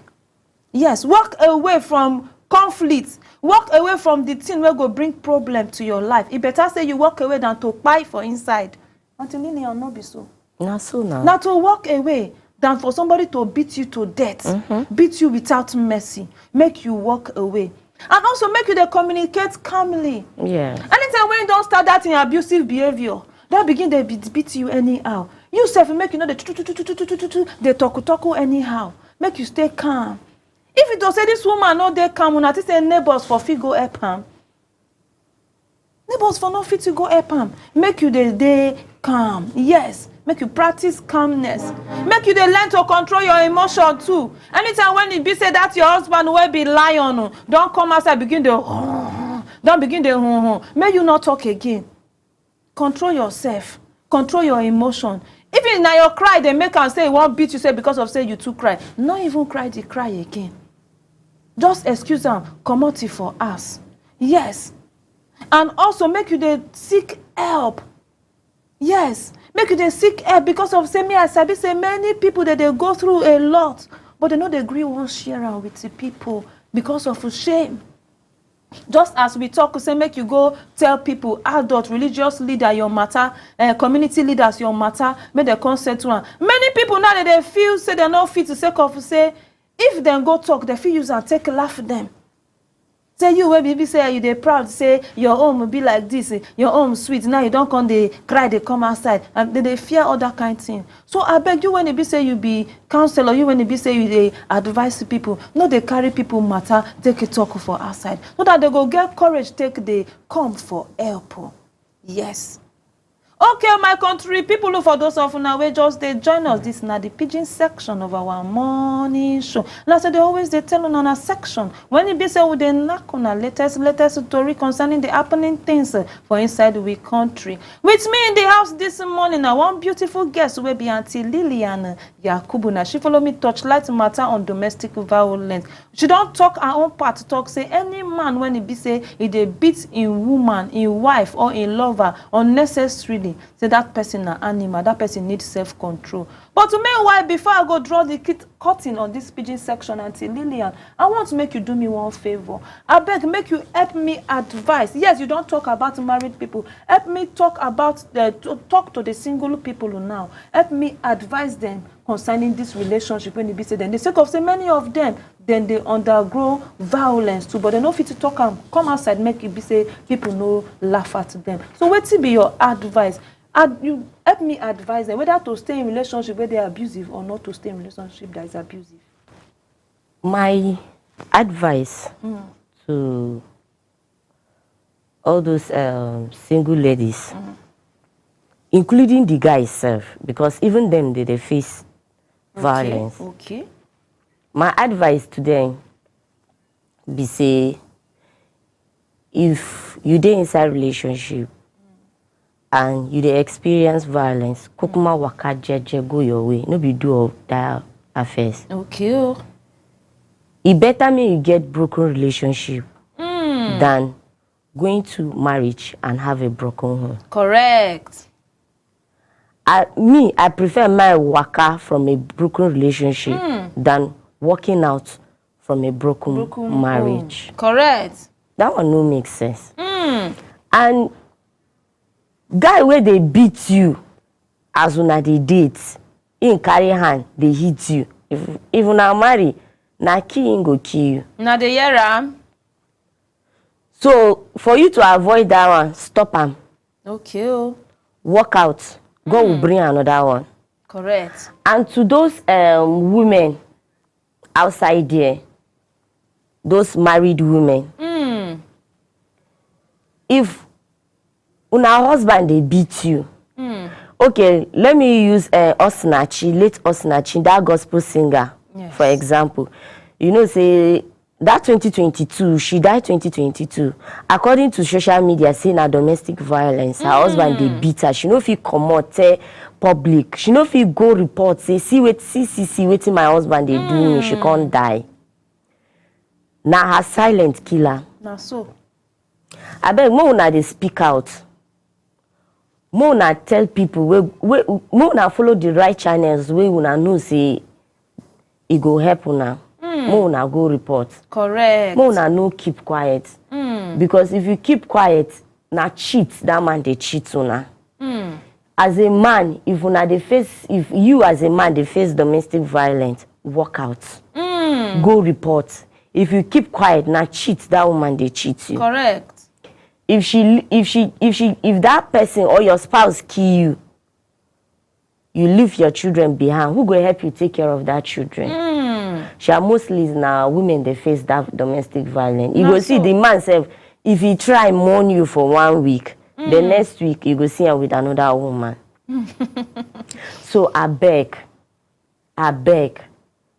Yes, walk away from conflict. Walk away from the thing where go bring problem to your life. It better say you walk away than to buy for inside. Until Lillian no be so. Not so now. Now to walk away than for somebody to beat you to death, beat you without mercy, make you walk away. And also make you communicate calmly. Yeah. Anytime when you don't start that in abusive behavior, that begin they beat you anyhow. You self make you know they talk anyhow. Make you stay calm. If you don't say this woman no dey calm, una say neighbors for fit go help am. Neighbors for no fit to go help am. Make you dey calm. Yes. Make you practice calmness. Make you learn to control your emotion too. Anytime when it be say that your husband will be lion, don't come outside begin the don't begin the Make you not talk again. Control yourself. Control your emotion. Even now your cry, they make am say won't beat you say because of say you too cry. Not even cry, they cry again. Just excuse them, comot it for us. Yes. And also make you seek help. Yes. Make you seek help because of say me I sabi say many people that they go through a lot, but they know they agree won't share out with the people because of shame. Just as we talk, say make you go tell people, adult, religious leader, your matter, community leaders, your matter, make the consent one. Many people now that they feel say they're not fit to say say if they go talk, they feel use and take laugh at them. Say you where baby say you they proud say your home will be like this, your home sweet. Now you don't come they cry, they come outside and they fear all that kind of thing. So I beg you when they be say you be counselor, you when they be say you they advise people, no they carry people matter, take a talk for outside. So that they go get courage, take the come for help. Yes. Okay, my country people, for those of now we just they join us. This now the pidgin section of our morning show. Now so they always they tell on a section when it be say we they knock on a latest story concerning the happening things for inside we country. With me in the house this morning, now one beautiful guest will be Auntie Lillian Yakubuna. She follow me touchlight matter on domestic violence. She don't talk her own part to talk say any man when it be say if they beat in woman, in wife or in lover unnecessarily. Say that person an animal, that person needs self-control. But meanwhile, before I go draw the curtain on this pidgin section, Auntie Lillian, I want to make you do me one favor. I beg, make you help me advise. Yes, you don't talk about married people. Help me talk about talk to the single people now. Help me advise them concerning this relationship when they be said. Then the sake of say many of them, then they undergo violence too, but they no fit to talk and come outside, make it be say people no laugh at them. So what will be your advice? You help me advise them whether to stay in relationship where they are abusive or not to stay in relationship that is abusive. My advice to all those single ladies, including the guys self, because even them they face violence. Okay. My advice to them be say if you dey inside relationship and you dey experience violence, kukuma waka jeje go your way. No be do all that affairs. Okay. It better me you get broken relationship than going to marriage and have a broken home. Correct. I prefer my waka from a broken relationship than walking out from a broken marriage. Correct. That one no make sense. And guy where they beat you as una they date, in carry hand, they hit you. If una marry, na kill go kill you. Na the year. So for you to avoid that one, stop am. Okay. Oh. Walk out. God will bring another one. Correct. And to those women outside there, those married women, if una husband they beat you, okay, let me use Osinachi, late Osinachi, that gospel singer, yes, for example. You know, say that 2022, she died 2022. According to social media, saying na domestic violence, her husband they beat her. She no fit comot public. She no fit go report, say, see waiting my husband they do me, she can't die. Now her silent killer. Now so. I beg mo una they speak out. Mo una tell people, mo una follow the right channels where una know say it go help una. Mo una go report. Correct. Mo una no keep quiet. Because if you keep quiet, na cheat, that man they cheat una. As a man, if you as a man they face domestic violence, walk out. Go report. If you keep quiet, na cheat, that woman they cheat you. Correct. If that person or your spouse kill you leave your children behind, who go help you take care of that children? Mostly now women they face that domestic violence. You go see the man say, if he try mourn you for 1 week, the next week you go see him with another woman. So I beg,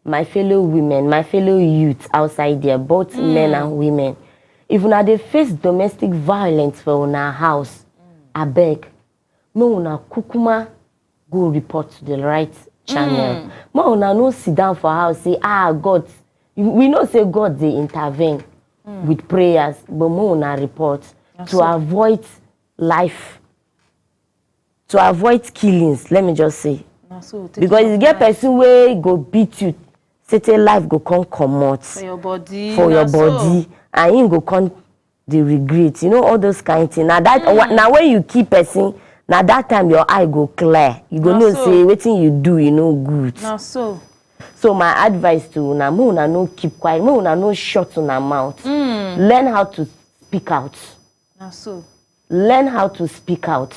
my fellow women, my fellow youth outside there, both men and women, if una dey face domestic violence for una house, I beg, no una kukuma go report to the right channel. No una no sit down for house say, God, we know say God they intervene with prayers, but no una report to avoid life, to avoid killings. Let me just say, because you get person where go beat you, say life go come out for your body, and him go come the regret. You know all those kind of things. Now that now when you keep person, now that time your eye go clear. You go know say wetin you do, you know good. Now so my advice to una, mo una no keep quiet, mo una no shut una mouth. Learn how to speak out. Now so learn how to speak out.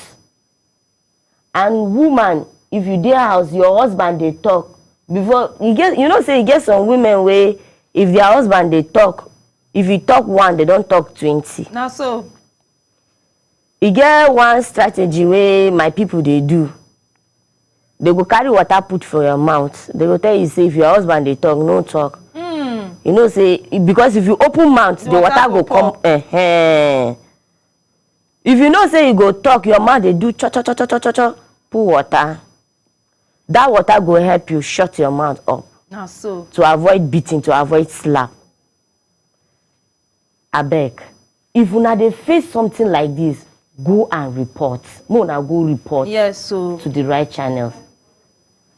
And woman, if you dey house, your husband they talk before you get, you know say you get some women where if their husband they talk, if you talk one, they don't talk 20. Now so you get one strategy where my people they do. They go carry water put for your mouth. They go tell you say if your husband they talk, no talk. You know say because if you open mouth, the water go come. If you know say you go talk, your mouth they do cho pour water. That water go help you shut your mouth up. Now so to avoid beating, to avoid slap. I beg, if una dey face something like this, go and report. Mona go report. Yes, so to the right channel,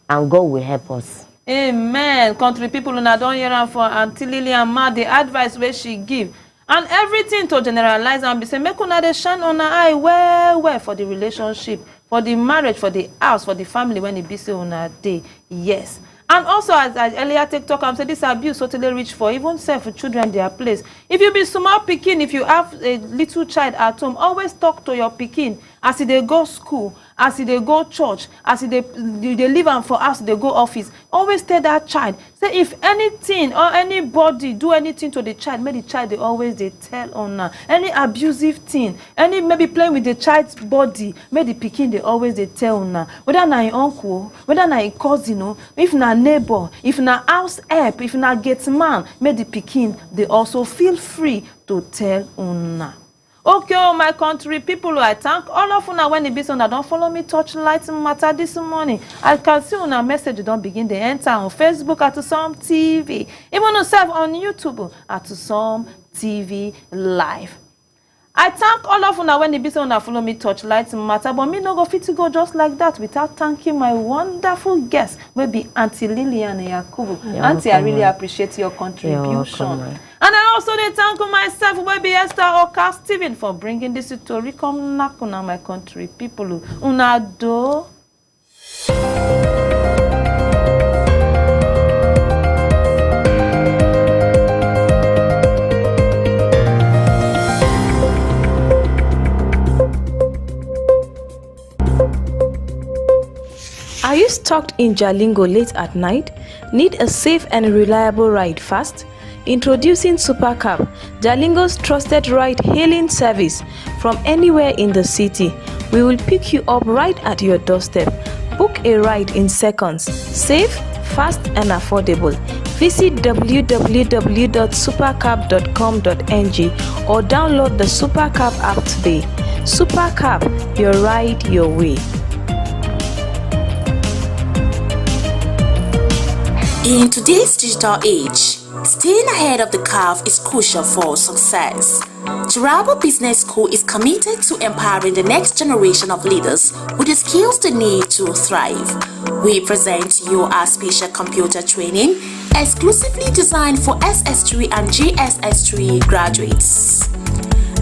and God will help us. Amen. Country people, una don hear am for Auntie Lillian Ma, the advice where she give, and everything to generalize and be say make una dey shine on her eye well for the relationship, for the marriage, for the house, for the family when it be say una dey. Yes. And also, as I earlier talk, I'm saying this abuse totally reach for even self children their place. If you be small pikin, if you have a little child at home, always talk to your pikin as they go school, as they go church, as they live and for us they go office. Always tell that child, say if anything or anybody do anything to the child, make the child they always they tell on any abusive thing, any maybe playing with the child's body, make the pikin they always they tell on whether na your uncle, whether na your cousin, if na neighbor, if na house help, if na gate man, make the pikin they also feel free to tell una. Okay, oh my country people, I thank all of una when the business don't follow me touch light matter this morning. I can see una message don't begin to enter on Facebook at Some TV, even yourself on YouTube at Some TV Live. I thank all of una when the business follow me touch light matter, but me no go fit to go just like that without thanking my wonderful guest, maybe Auntie Lillian Yakubu. Auntie, I really appreciate your contribution. And I also thank myself, baby Esther Oka Steven, for bringing this story come knock on my country people. Una do. stuck in Jalingo late at night? Need a safe and reliable ride fast? Introducing Supercab, Jalingo's trusted ride-hailing service from anywhere in the city. We will pick you up right at your doorstep. Book a ride in seconds. Safe, fast and affordable. Visit www.supercab.com.ng or download the Supercab app today. Supercab, your ride, your way. In today's digital age, staying ahead of the curve is crucial for success. Turabo Business School is committed to empowering the next generation of leaders with the skills they need to thrive. We present to you our special computer training exclusively designed for SS3 and JSS3 graduates.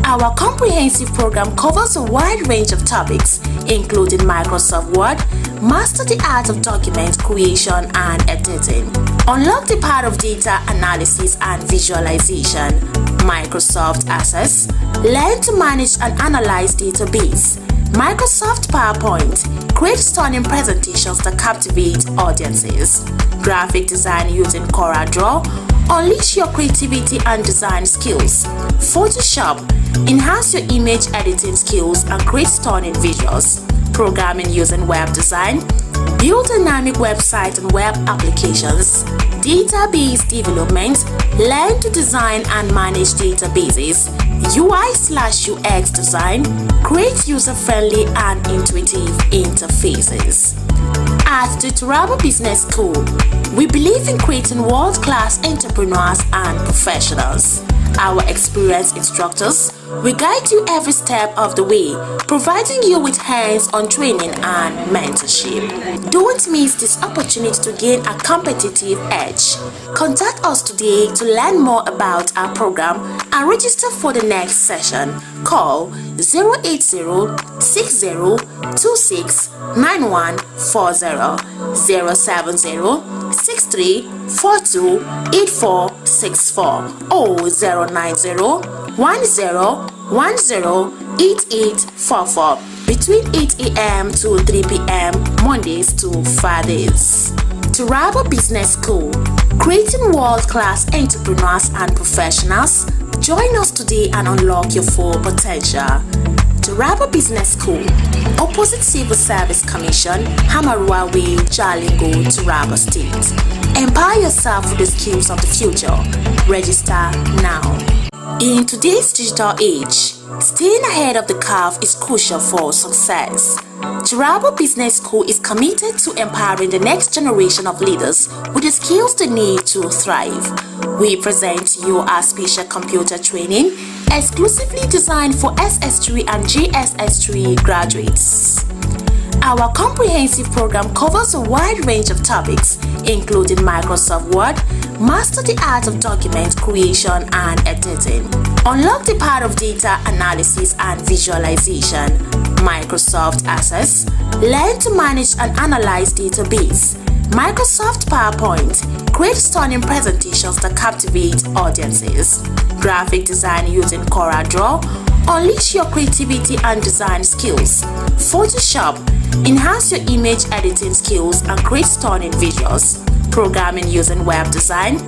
Our comprehensive program covers a wide range of topics, including Microsoft Word, master the art of document creation and editing, unlock the power of data analysis and visualization, Microsoft Access, learn to manage and analyze database, Microsoft PowerPoint, create stunning presentations that captivate audiences, graphic design using CorelDRAW, unleash your creativity and design skills, Photoshop, enhance your image editing skills and create stunning visuals, programming using web design, build dynamic websites and web applications, database development, learn to design and manage databases, UI/UX design, create user-friendly and intuitive interfaces. At the Turabo Business School, we believe in creating world-class entrepreneurs and professionals. Our experienced instructors will guide you every step of the way, providing you with hands-on training and mentorship. Don't miss this opportunity to gain a competitive edge. Contact us today to learn more about our program and register for the next session. Call 080-6026-9140, 070-6342-8464 or 090-1010-8844 between 8 a.m. to 3 p.m. Mondays to Fridays. Turabo Business School, creating world-class entrepreneurs and professionals. Join us today and unlock your full potential. Turabo Business School, opposite Civil Service Commission, Hamarua Way, Jalingo, Turabo State. Empower yourself with the skills of the future. Register now. In today's digital age, staying ahead of the curve is crucial for success. Turabo Business School is committed to empowering the next generation of leaders with the skills they need to thrive. We present to you our special computer training exclusively designed for SS3 and JSS3 graduates. Our comprehensive program covers a wide range of topics, including Microsoft Word, master the art of document creation and editing, unlock the power of data analysis and visualization, Microsoft Access, learn to manage and analyze database, Microsoft PowerPoint, create stunning presentations that captivate audiences, graphic design using CorelDRAW, unleash your creativity and design skills, Photoshop, enhance your image editing skills and create stunning visuals, programming using web design,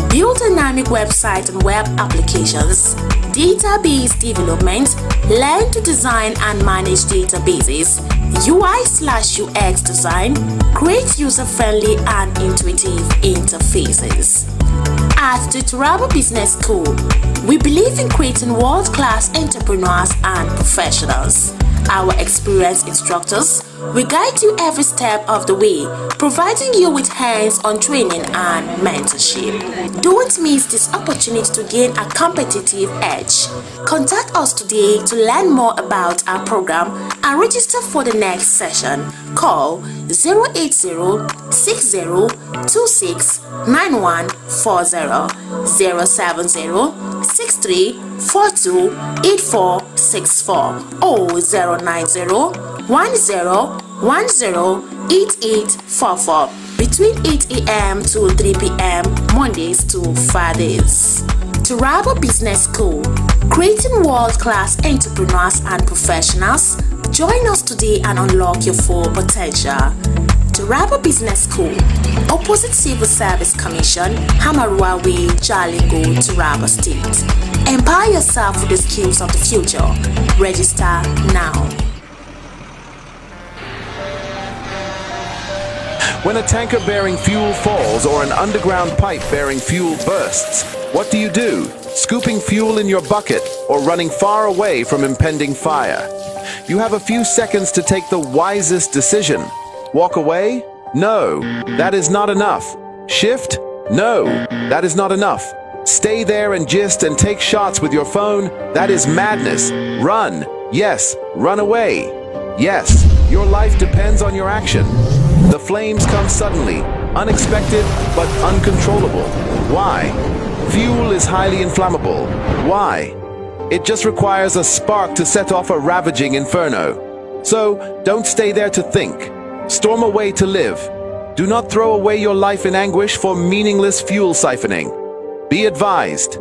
build dynamic websites and web applications, database development, learn to design and manage databases, UI/UX design, create user-friendly and intuitive interfaces. At the Turabo Business School, we believe in creating world-class entrepreneurs and professionals. Our experienced instructors will guide you every step of the way, providing you with hands-on training and mentorship. Don't miss this opportunity to gain a competitive edge. Contact us today to learn more about our program and register for the next session. Call 080-6026-9140, 070-6342-8464 or 090-1010-8844 between 8 a.m. to 3 p.m. Mondays to Fridays. Turabo Business School, creating world-class entrepreneurs and professionals. Join us today and unlock your full potential. Taraba Business School, opposite Civil Service Commission, Hamarua Way, Jalingo, Taraba State. Empower yourself with the skills of the future. Register now. When a tanker bearing fuel falls or an underground pipe bearing fuel bursts, what do? Scooping fuel in your bucket or running far away from impending fire? You have a few seconds to take the wisest decision. Walk away? No, that is not enough. Shift? No, that is not enough. Stay there and gist and take shots with your phone? That is madness. Run. Yes, run away. Yes, your life depends on your action. The flames come suddenly, unexpected but uncontrollable. Why? Fuel is highly inflammable. Why? It just requires a spark to set off a ravaging inferno. So, don't stay there to think. Storm away to live. Do not throw away your life in anguish for meaningless fuel siphoning. Be advised.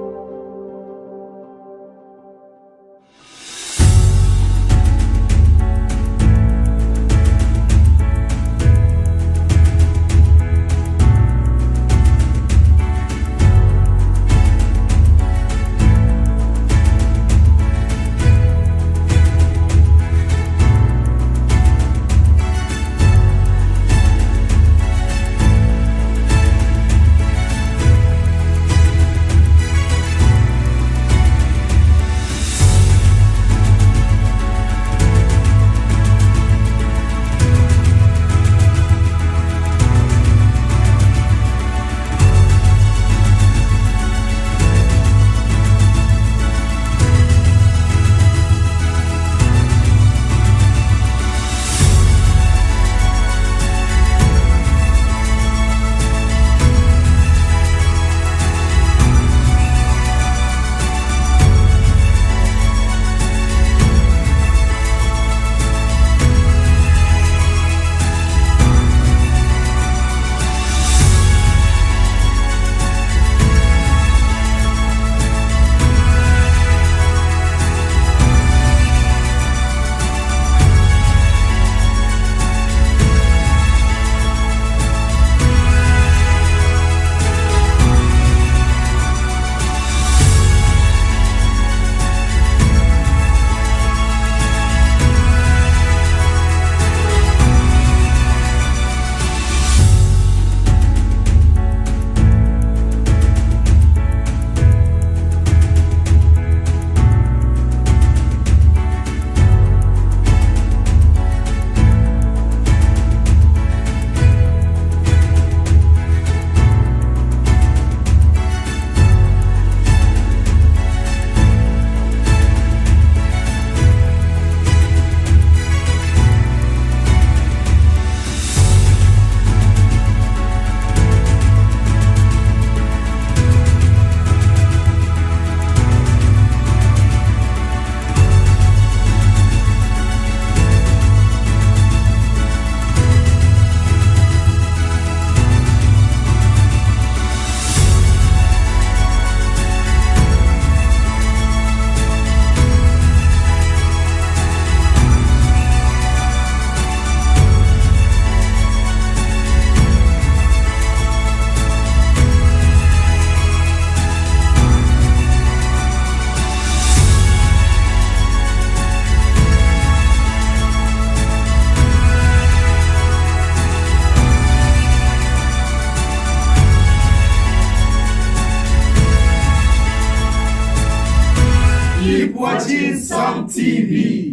Keep watching Some TV.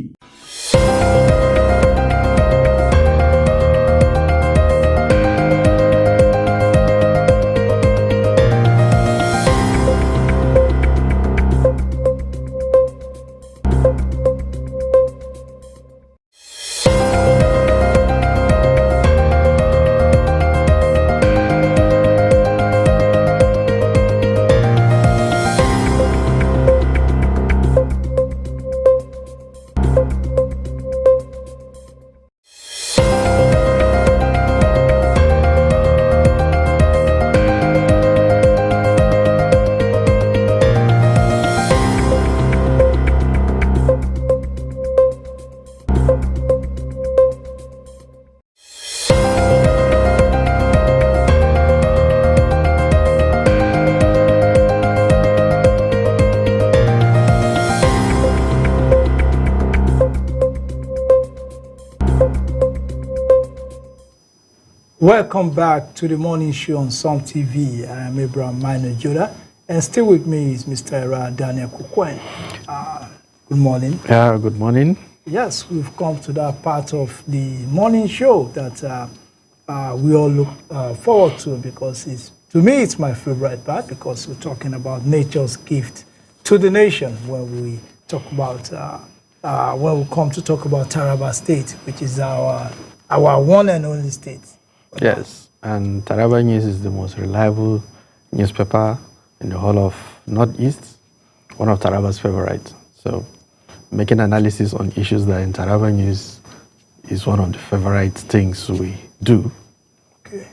Welcome back to the morning show on Some TV. I am Abraham Minor Joda, and still with me is Mr. Era Daniel Kukwen. Good morning. Yeah, good morning. Yes, we've come to that part of the morning show that we all look forward to, because to me it's my favorite part, because we're talking about nature's gift to the nation when we talk about when we come to talk about Taraba State, which is our one and only state. Yes, and Taraba News is the most reliable newspaper in the whole of Northeast, one of Taraba's favorites. So making analysis on issues that in Taraba News is one of the favorite things we do. Okay.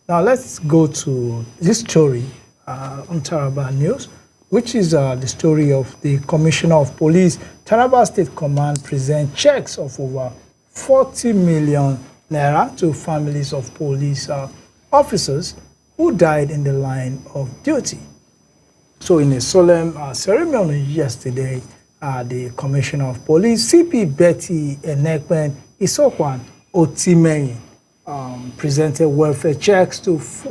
Now let's go to this story on Taraba News, which is the story of the Commissioner of Police. Taraba State Command present checks of over 40 million naira to families of police officers who died in the line of duty. So in a solemn ceremony yesterday, the Commissioner of Police, CP Betty Enekwen Isokwan Otimeyin, presented welfare checks of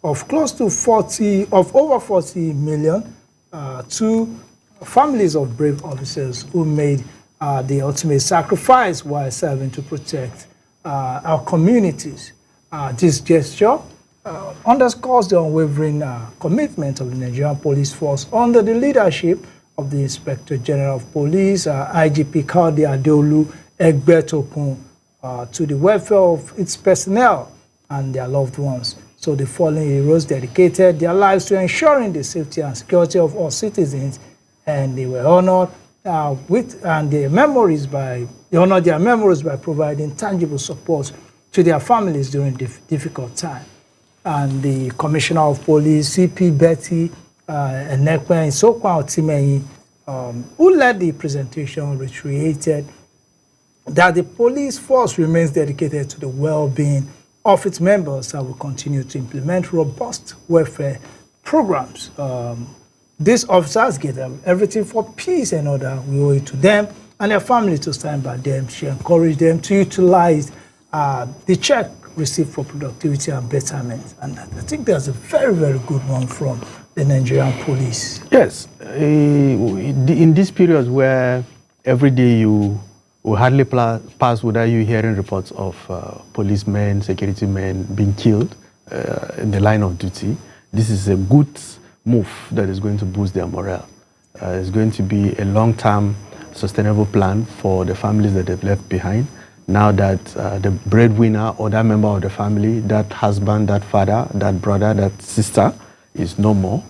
over 40 million to families of brave officers who made the ultimate sacrifice while serving to protect our communities. This gesture underscores the unwavering commitment of the Nigerian Police Force under the leadership of the Inspector General of Police, IGP Kaode Adeolu Egbetokun, to the welfare of its personnel and their loved ones. So the fallen heroes dedicated their lives to ensuring the safety and security of all citizens, and they were honored their memories by providing tangible support to their families during difficult time. And the Commissioner of Police, CP Betty Enekwen Isokwan Otimeyin, who led the presentation, reiterated that the police force remains dedicated to the well-being of its members and will continue to implement robust welfare programs. These officers get everything for peace and order. We owe it to them and their family to stand by them. She encouraged them to utilize the check received for productivity and betterment. And I think there's a very, very good one from the Nigerian police. Yes, in these periods where every day you will hardly pass without you hearing reports of policemen, security men being killed in the line of duty, this is a good move that is going to boost their morale. It's going to be a long-term sustainable plan for the families that they've left behind. Now that the breadwinner or that member of the family, that husband, that father, that brother, that sister is no more,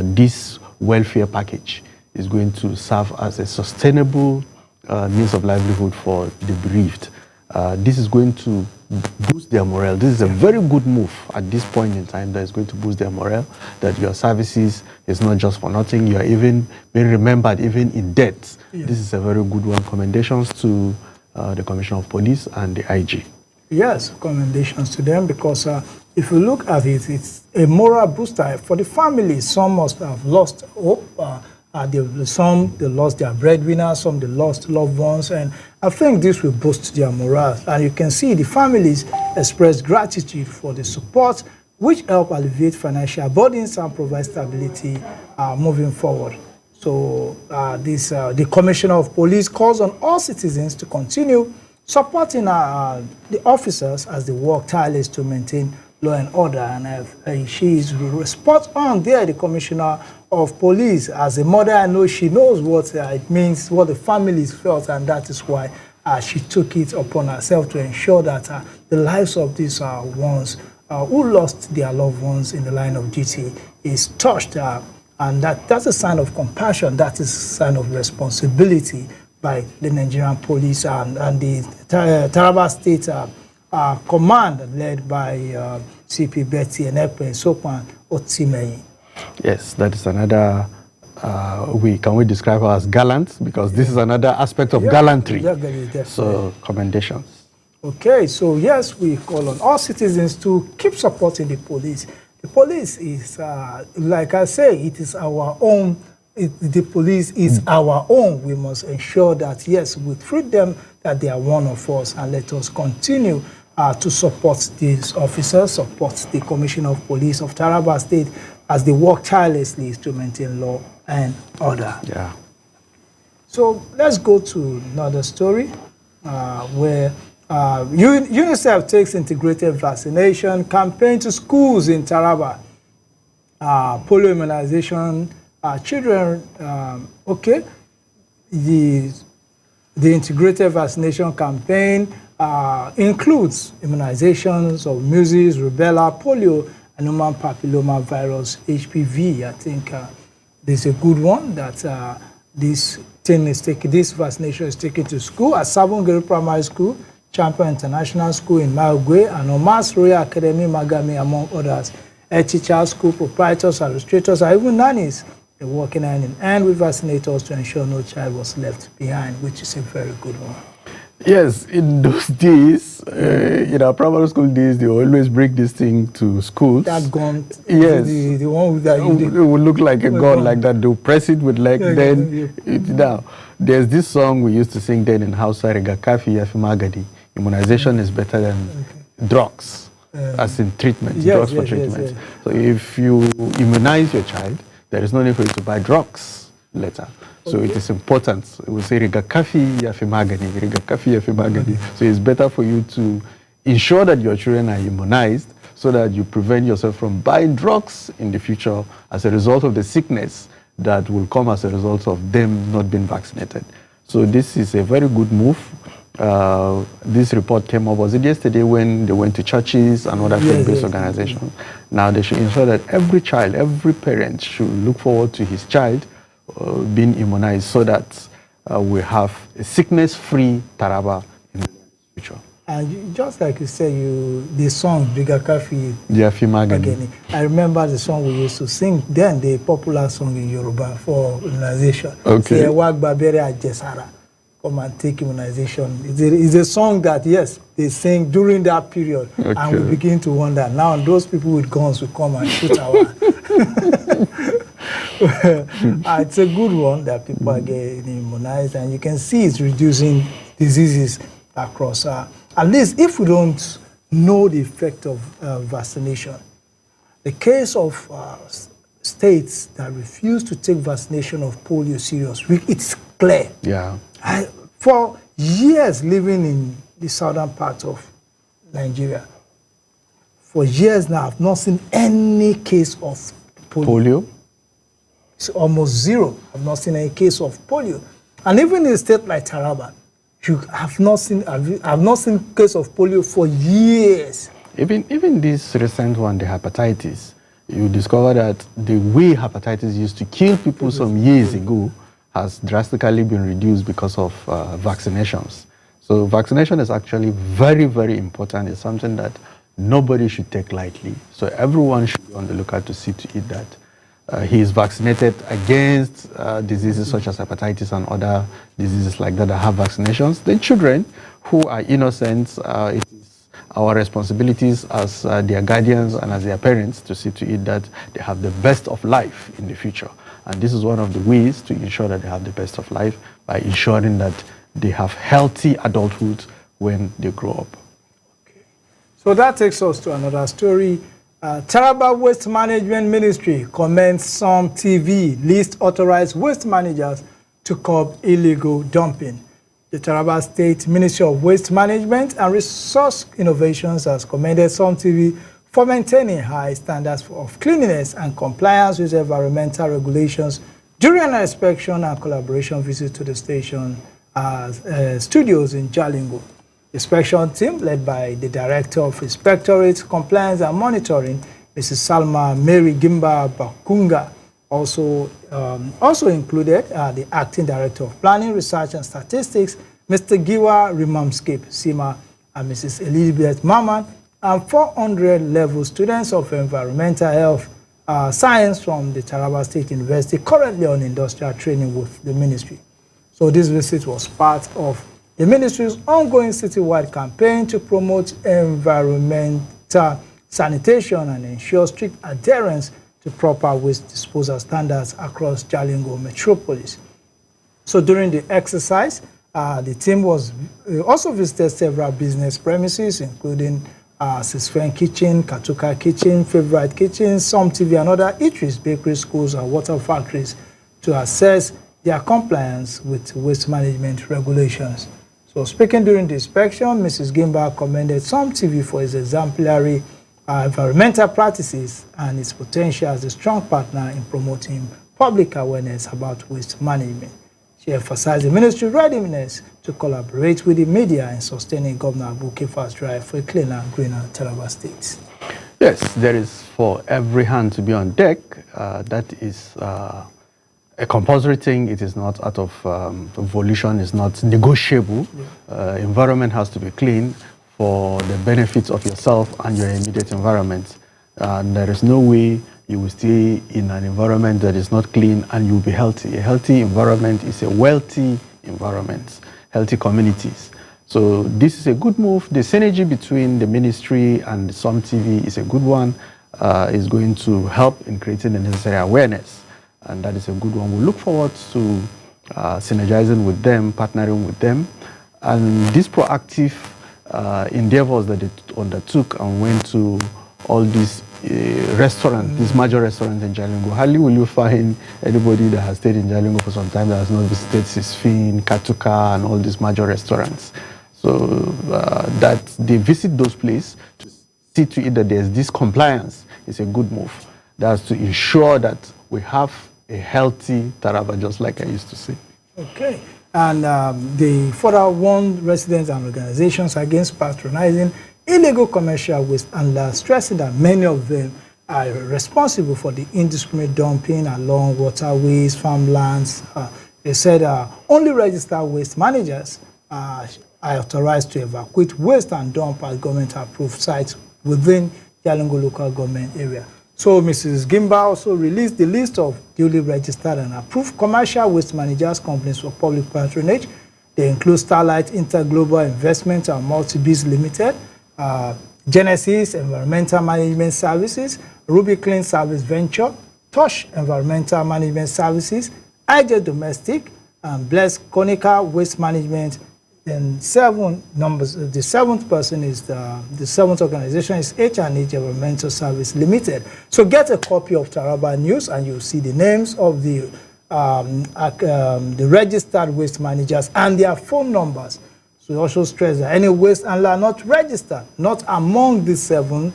this welfare package is going to serve as a sustainable means of livelihood for the bereaved. This is going to boost their morale. This is a very good move at this point in time that is going to boost their morale, that your services is not just for nothing, you are even being remembered even in death. Yeah. This is a very good one. Commendations to the Commissioner of Police and the IG. Yes, commendations to them, because if you look at it, it's a moral booster for the family. Some must have lost hope. Some they lost their breadwinner, some they lost loved ones, and I think this will boost their morale. And you can see the families express gratitude for the support, which help alleviate financial burdens and provide stability moving forward. So the Commissioner of Police calls on all citizens to continue supporting the officers as they work tirelessly to maintain law and order. And she is spot on there, the Commissioner of Police. As a mother, I know she knows what it means, what the families felt, and that is why she took it upon herself to ensure that the lives of these ones who lost their loved ones in the line of duty is touched. And that's a sign of compassion, that is a sign of responsibility by the Nigerian police and the Taraba State Command, led by CP Betty Enekwen Isokwan Otimeyin. Yes, that is another, can we describe her as gallant? Because this is another aspect of gallantry. Definitely. So, commendations. Okay, so yes, we call on all citizens to keep supporting the police. The police is, like I say, it is our own. The police is our own. We must ensure that, yes, we treat them that they are one of us, and let us continue to support these officers, support the Commissioner of Police of Taraba State as they work tirelessly to maintain law and order. Yeah. So let's go to another story where UNICEF takes integrated vaccination campaign to schools in Taraba. Polio immunization, children, okay. The integrated vaccination campaign includes immunizations of measles, rubella, polio, and human papilloma virus, HPV. I think this is a good one that this vaccination is taken to school at Sabongeri Primary School, Champion International School in Maugwe, and Omas Royal Academy, Magami, among others. Teachers, school proprietors, administrators, and even nannies are working hand in hand with vaccinators to ensure no child was left behind, which is a very good one. Yes, in those days, in our primary school days, they always bring this thing to schools. That gun, yes, the one with that. It would look like a gun like that. They'll press it with leg, then now. There's this song we used to sing then in Hausa, Riga Kafi Yafi Magadi. Immunization is better than drugs, as in treatment, drugs for treatment. So if you immunize your child, there is no need for you to buy drugs later. So it is important. We say Riga Kafi Yafi Magadi, Riga Kafi Yafi Magadi. So it's better for you to ensure that your children are immunized so that you prevent yourself from buying drugs in the future as a result of the sickness that will come as a result of them not being vaccinated. So this is a very good move. This report came up, was it yesterday, when they went to churches and other faith-based organizations. Now they should ensure that every child, every parent should look forward to his child being immunized so that we have a sickness-free Taraba in the future. And just like you said, the song Riga Kafi Yafi Magadi. I remember the song we used to sing then, the popular song in Yoruba for immunization. Okay. Come and take immunization. It's a song that, yes, they sing during that period. Okay. And we begin to wonder, now those people with guns will come and shoot our... It's a good one that people are getting immunized, and you can see it's reducing diseases across. At least if we don't know the effect of vaccination, the case of states that refuse to take vaccination of polio serious, it's clear. Yeah. For years living in the southern part of Nigeria, for years now, I've not seen any case of polio. It's almost zero. I've not seen any case of polio. And even in a state like Taraba, I've not seen case of polio for years. Even this recent one, the hepatitis, you discover that the way hepatitis used to kill people some years ago has drastically been reduced because of vaccinations. So vaccination is actually very, very important. It's something that nobody should take lightly. So everyone should be on the lookout to see to it that he is vaccinated against diseases such as hepatitis and other diseases like that have vaccinations. The children who are innocent, it is our responsibilities as their guardians and as their parents to see to it that they have the best of life in the future. And this is one of the ways to ensure that they have the best of life, by ensuring that they have healthy adulthood when they grow up. Okay. So that takes us to another story. Taraba Waste Management Ministry commends Some TV list authorized waste managers to curb illegal dumping. The Taraba State Ministry of Waste Management and Resource Innovations has commended Some TV for maintaining high standards of cleanliness and compliance with environmental regulations during an inspection and collaboration visit to the station studios in Jalingo. The inspection team, led by the Director of Inspectorate, Compliance and Monitoring, Mrs. Salma Mary Gimba Bakunga, also included the Acting Director of Planning, Research and Statistics, Mr. Giwa Rimamskip Sima, and Mrs. Elizabeth Maman, and 400 level students of environmental health science from the Taraba State University, currently on industrial training with the ministry. So this visit was part of the ministry's ongoing citywide campaign to promote environmental sanitation and ensure strict adherence to proper waste disposal standards across Jalingo metropolis. So during the exercise, The team was also visited several business premises, including Sisfen Kitchen, Katuka Kitchen, Favorite Kitchen, Some TV, and other eateries, bakeries, schools, and water factories to assess their compliance with waste management regulations. So speaking during the inspection, Mrs. Gimba commended Some TV for its exemplary environmental practices and its potential as a strong partner in promoting public awareness about waste management. She emphasized the ministry's readiness to collaborate with the media in sustaining Governor Abu-Kefa's drive for a cleaner, greener Taraba State. Yes, there is for every hand to be on deck. That is a compulsory thing. It is not out of volition. It's not negotiable. Yeah. Environment has to be clean for the benefits of yourself and your immediate environment. And there is no way you will stay in an environment that is not clean and you'll be healthy. A healthy environment is a wealthy environment, healthy communities. So this is a good move. The synergy between the ministry and Some TV is a good one. It's going to help in creating the necessary awareness. And that is a good one. We look forward to synergizing with them, partnering with them. And these proactive endeavors that they undertook and went to all these restaurants, these major restaurants in Jalingo. Hardly will you find anybody that has stayed in Jalingo for some time that has not visited Sisfin, Katuka, and all these major restaurants. So that they visit those places to see to it that there's this compliance is a good move. That's to ensure that we have a healthy Taraba, just like I used to say. Okay. And they further warned residents and organizations against patronizing illegal commercial waste handlers, stressing that many of them are responsible for the indiscriminate dumping along waterways, farmlands. They said only registered waste managers are authorized to evacuate waste and dump at government-approved sites within Jalingo local government area. So Mrs. Gimba also released the list of duly registered and approved commercial waste managers companies for public patronage. They include Starlight Interglobal Investment and Multi-Biz Limited, Genesis Environmental Management Services, Ruby Clean Service Venture, Tosh Environmental Management Services, IJ Domestic, and Blessed Konica Waste Management. Then the seventh person is the seventh organization is H&H Environmental Service Limited. So get a copy of Taraba News and you'll see the names of the registered waste managers and their phone numbers. So we also stress that any waste handler not registered, not among the seven,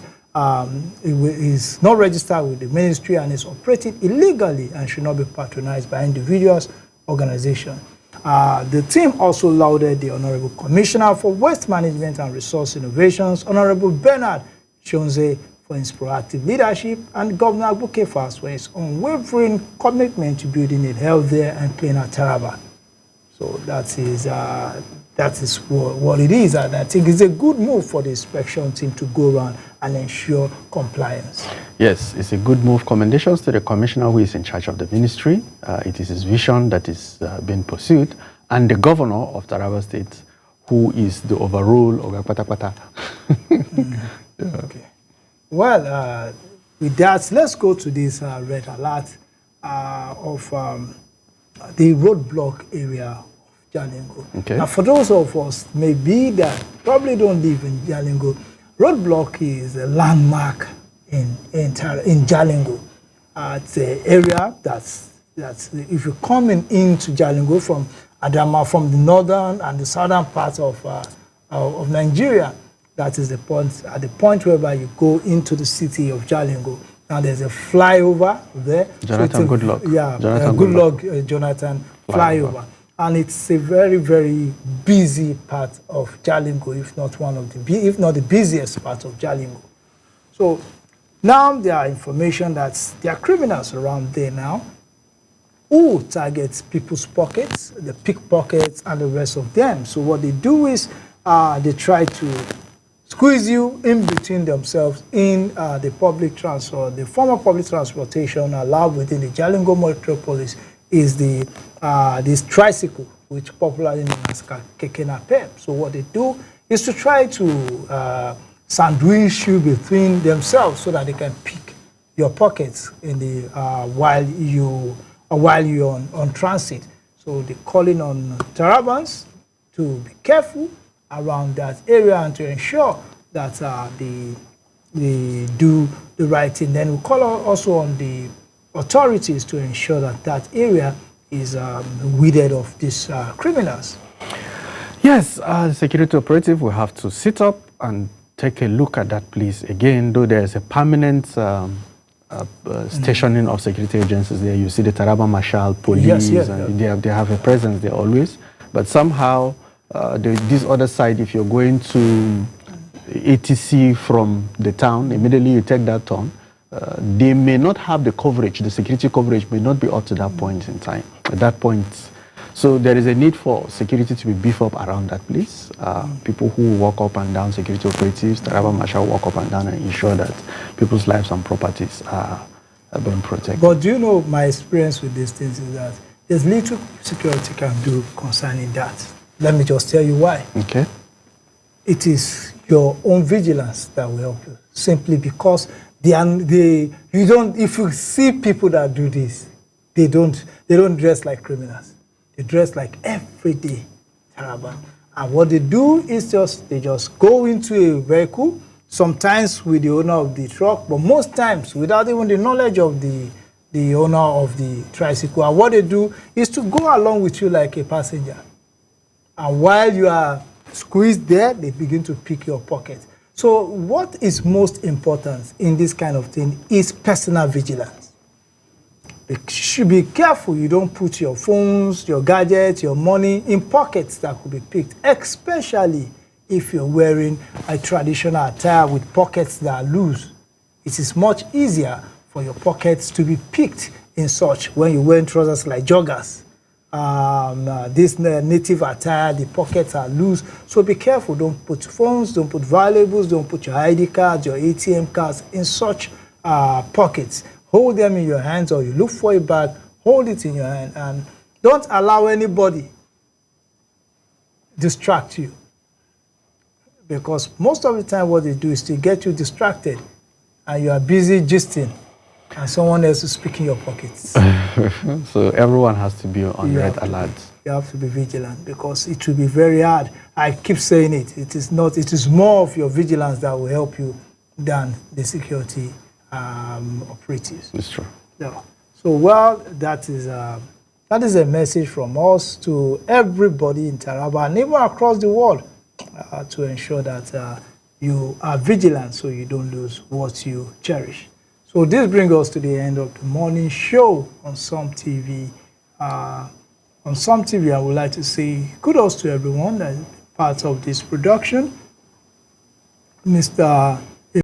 is not registered with the ministry and is operating illegally and should not be patronized by individuals, organizations. The team also lauded the Honorable Commissioner for Waste Management and Resource Innovations, Honorable Bernard Shonze, for his proactive leadership, and Governor Abu-Kefa for his unwavering commitment to building a healthier and cleaner Taraba. So that is what it is, and I think it's a good move for the inspection team to go around and ensure compliance. Yes, it's a good move. Commendations to the commissioner who is in charge of the ministry. It is his vision that is being pursued, and the governor of Taraba State, who is the overall Ogapatapata. Yeah. Okay. Well, with that, let's go to this red alert of the roadblock area. Jalingo. Okay. Now, for those of us maybe that probably don't live in Jalingo, roadblock is a landmark in Jalingo. It's an area that's if you're coming into Jalingo from Adama, from the northern and the southern part of Nigeria, that is the point at the point whereby you go into the city of Jalingo. Now there's a flyover there. Jonathan Goodluck. Yeah, Goodluck Jonathan flyover. And it's a very, very busy part of Jalingo, if not the busiest part of Jalingo. So now there are information that there are criminals around there now who target people's pockets, the pickpockets, and the rest of them. So what they do is they try to squeeze you in between themselves in the public transport. The form of public transportation allowed within the Jalingo metropolis is this tricycle, which popularly known as Keke Napep. So what they do is to try to sandwich you between themselves so that they can pick your pockets in the while you're on transit. So they're calling on Tarabans to be careful around that area and to ensure that they do the right thing. Then we call also on the authorities to ensure that that area is weeded of these criminals. Yes, the security operative will have to sit up and take a look at that place again, though there is a permanent stationing of security agencies there. You see the Taraba Marshal, police, and they have a presence there always. But somehow, this other side, if you're going to ATC from the town, immediately you take that turn, they may not have the coverage, the security coverage may not be up to that point in time, at that point. So there is a need for security to be beefed up around that place. People who walk up and down, security operatives, Taraba Marshal walk up and down and ensure that people's lives and properties are being protected. But do you know my experience with these things is that there's little security can do concerning that. Let me just tell you why. Okay. It is your own vigilance that will help you. Simply because if you see people that do this, they don't dress like criminals. They dress like everyday Taraban. And what they do is they just go into a vehicle, sometimes with the owner of the truck, but most times without even the knowledge of the owner of the tricycle. And what they do is to go along with you like a passenger. And while you are squeezed there, they begin to pick your pocket. So what is most important in this kind of thing is personal vigilance. You should be careful you don't put your phones, your gadgets, your money in pockets that could be picked, especially if you're wearing a traditional attire with pockets that are loose. It is much easier for your pockets to be picked in such when you wear trousers like joggers. This native attire, the pockets are loose. So be careful. Don't put phones, don't put valuables, don't put your ID cards, your ATM cards in such pockets. Hold them in your hands, or you look for a bag, hold it in your hand, and don't allow anybody distract you. Because most of the time what they do is to get you distracted and you are busy gisting and someone else is picking your pockets. So everyone has to be on red alert. You have to be vigilant because it will be very hard. I keep saying it. It is more of your vigilance that will help you than the security operatives. It's true. Yeah. So, well, that is a message from us to everybody in Taraba and even across the world to ensure that you are vigilant so you don't lose what you cherish. So this brings us to the end of the morning show on Some TV. On Some TV, I would like to say kudos to everyone that is part of this production. Mr.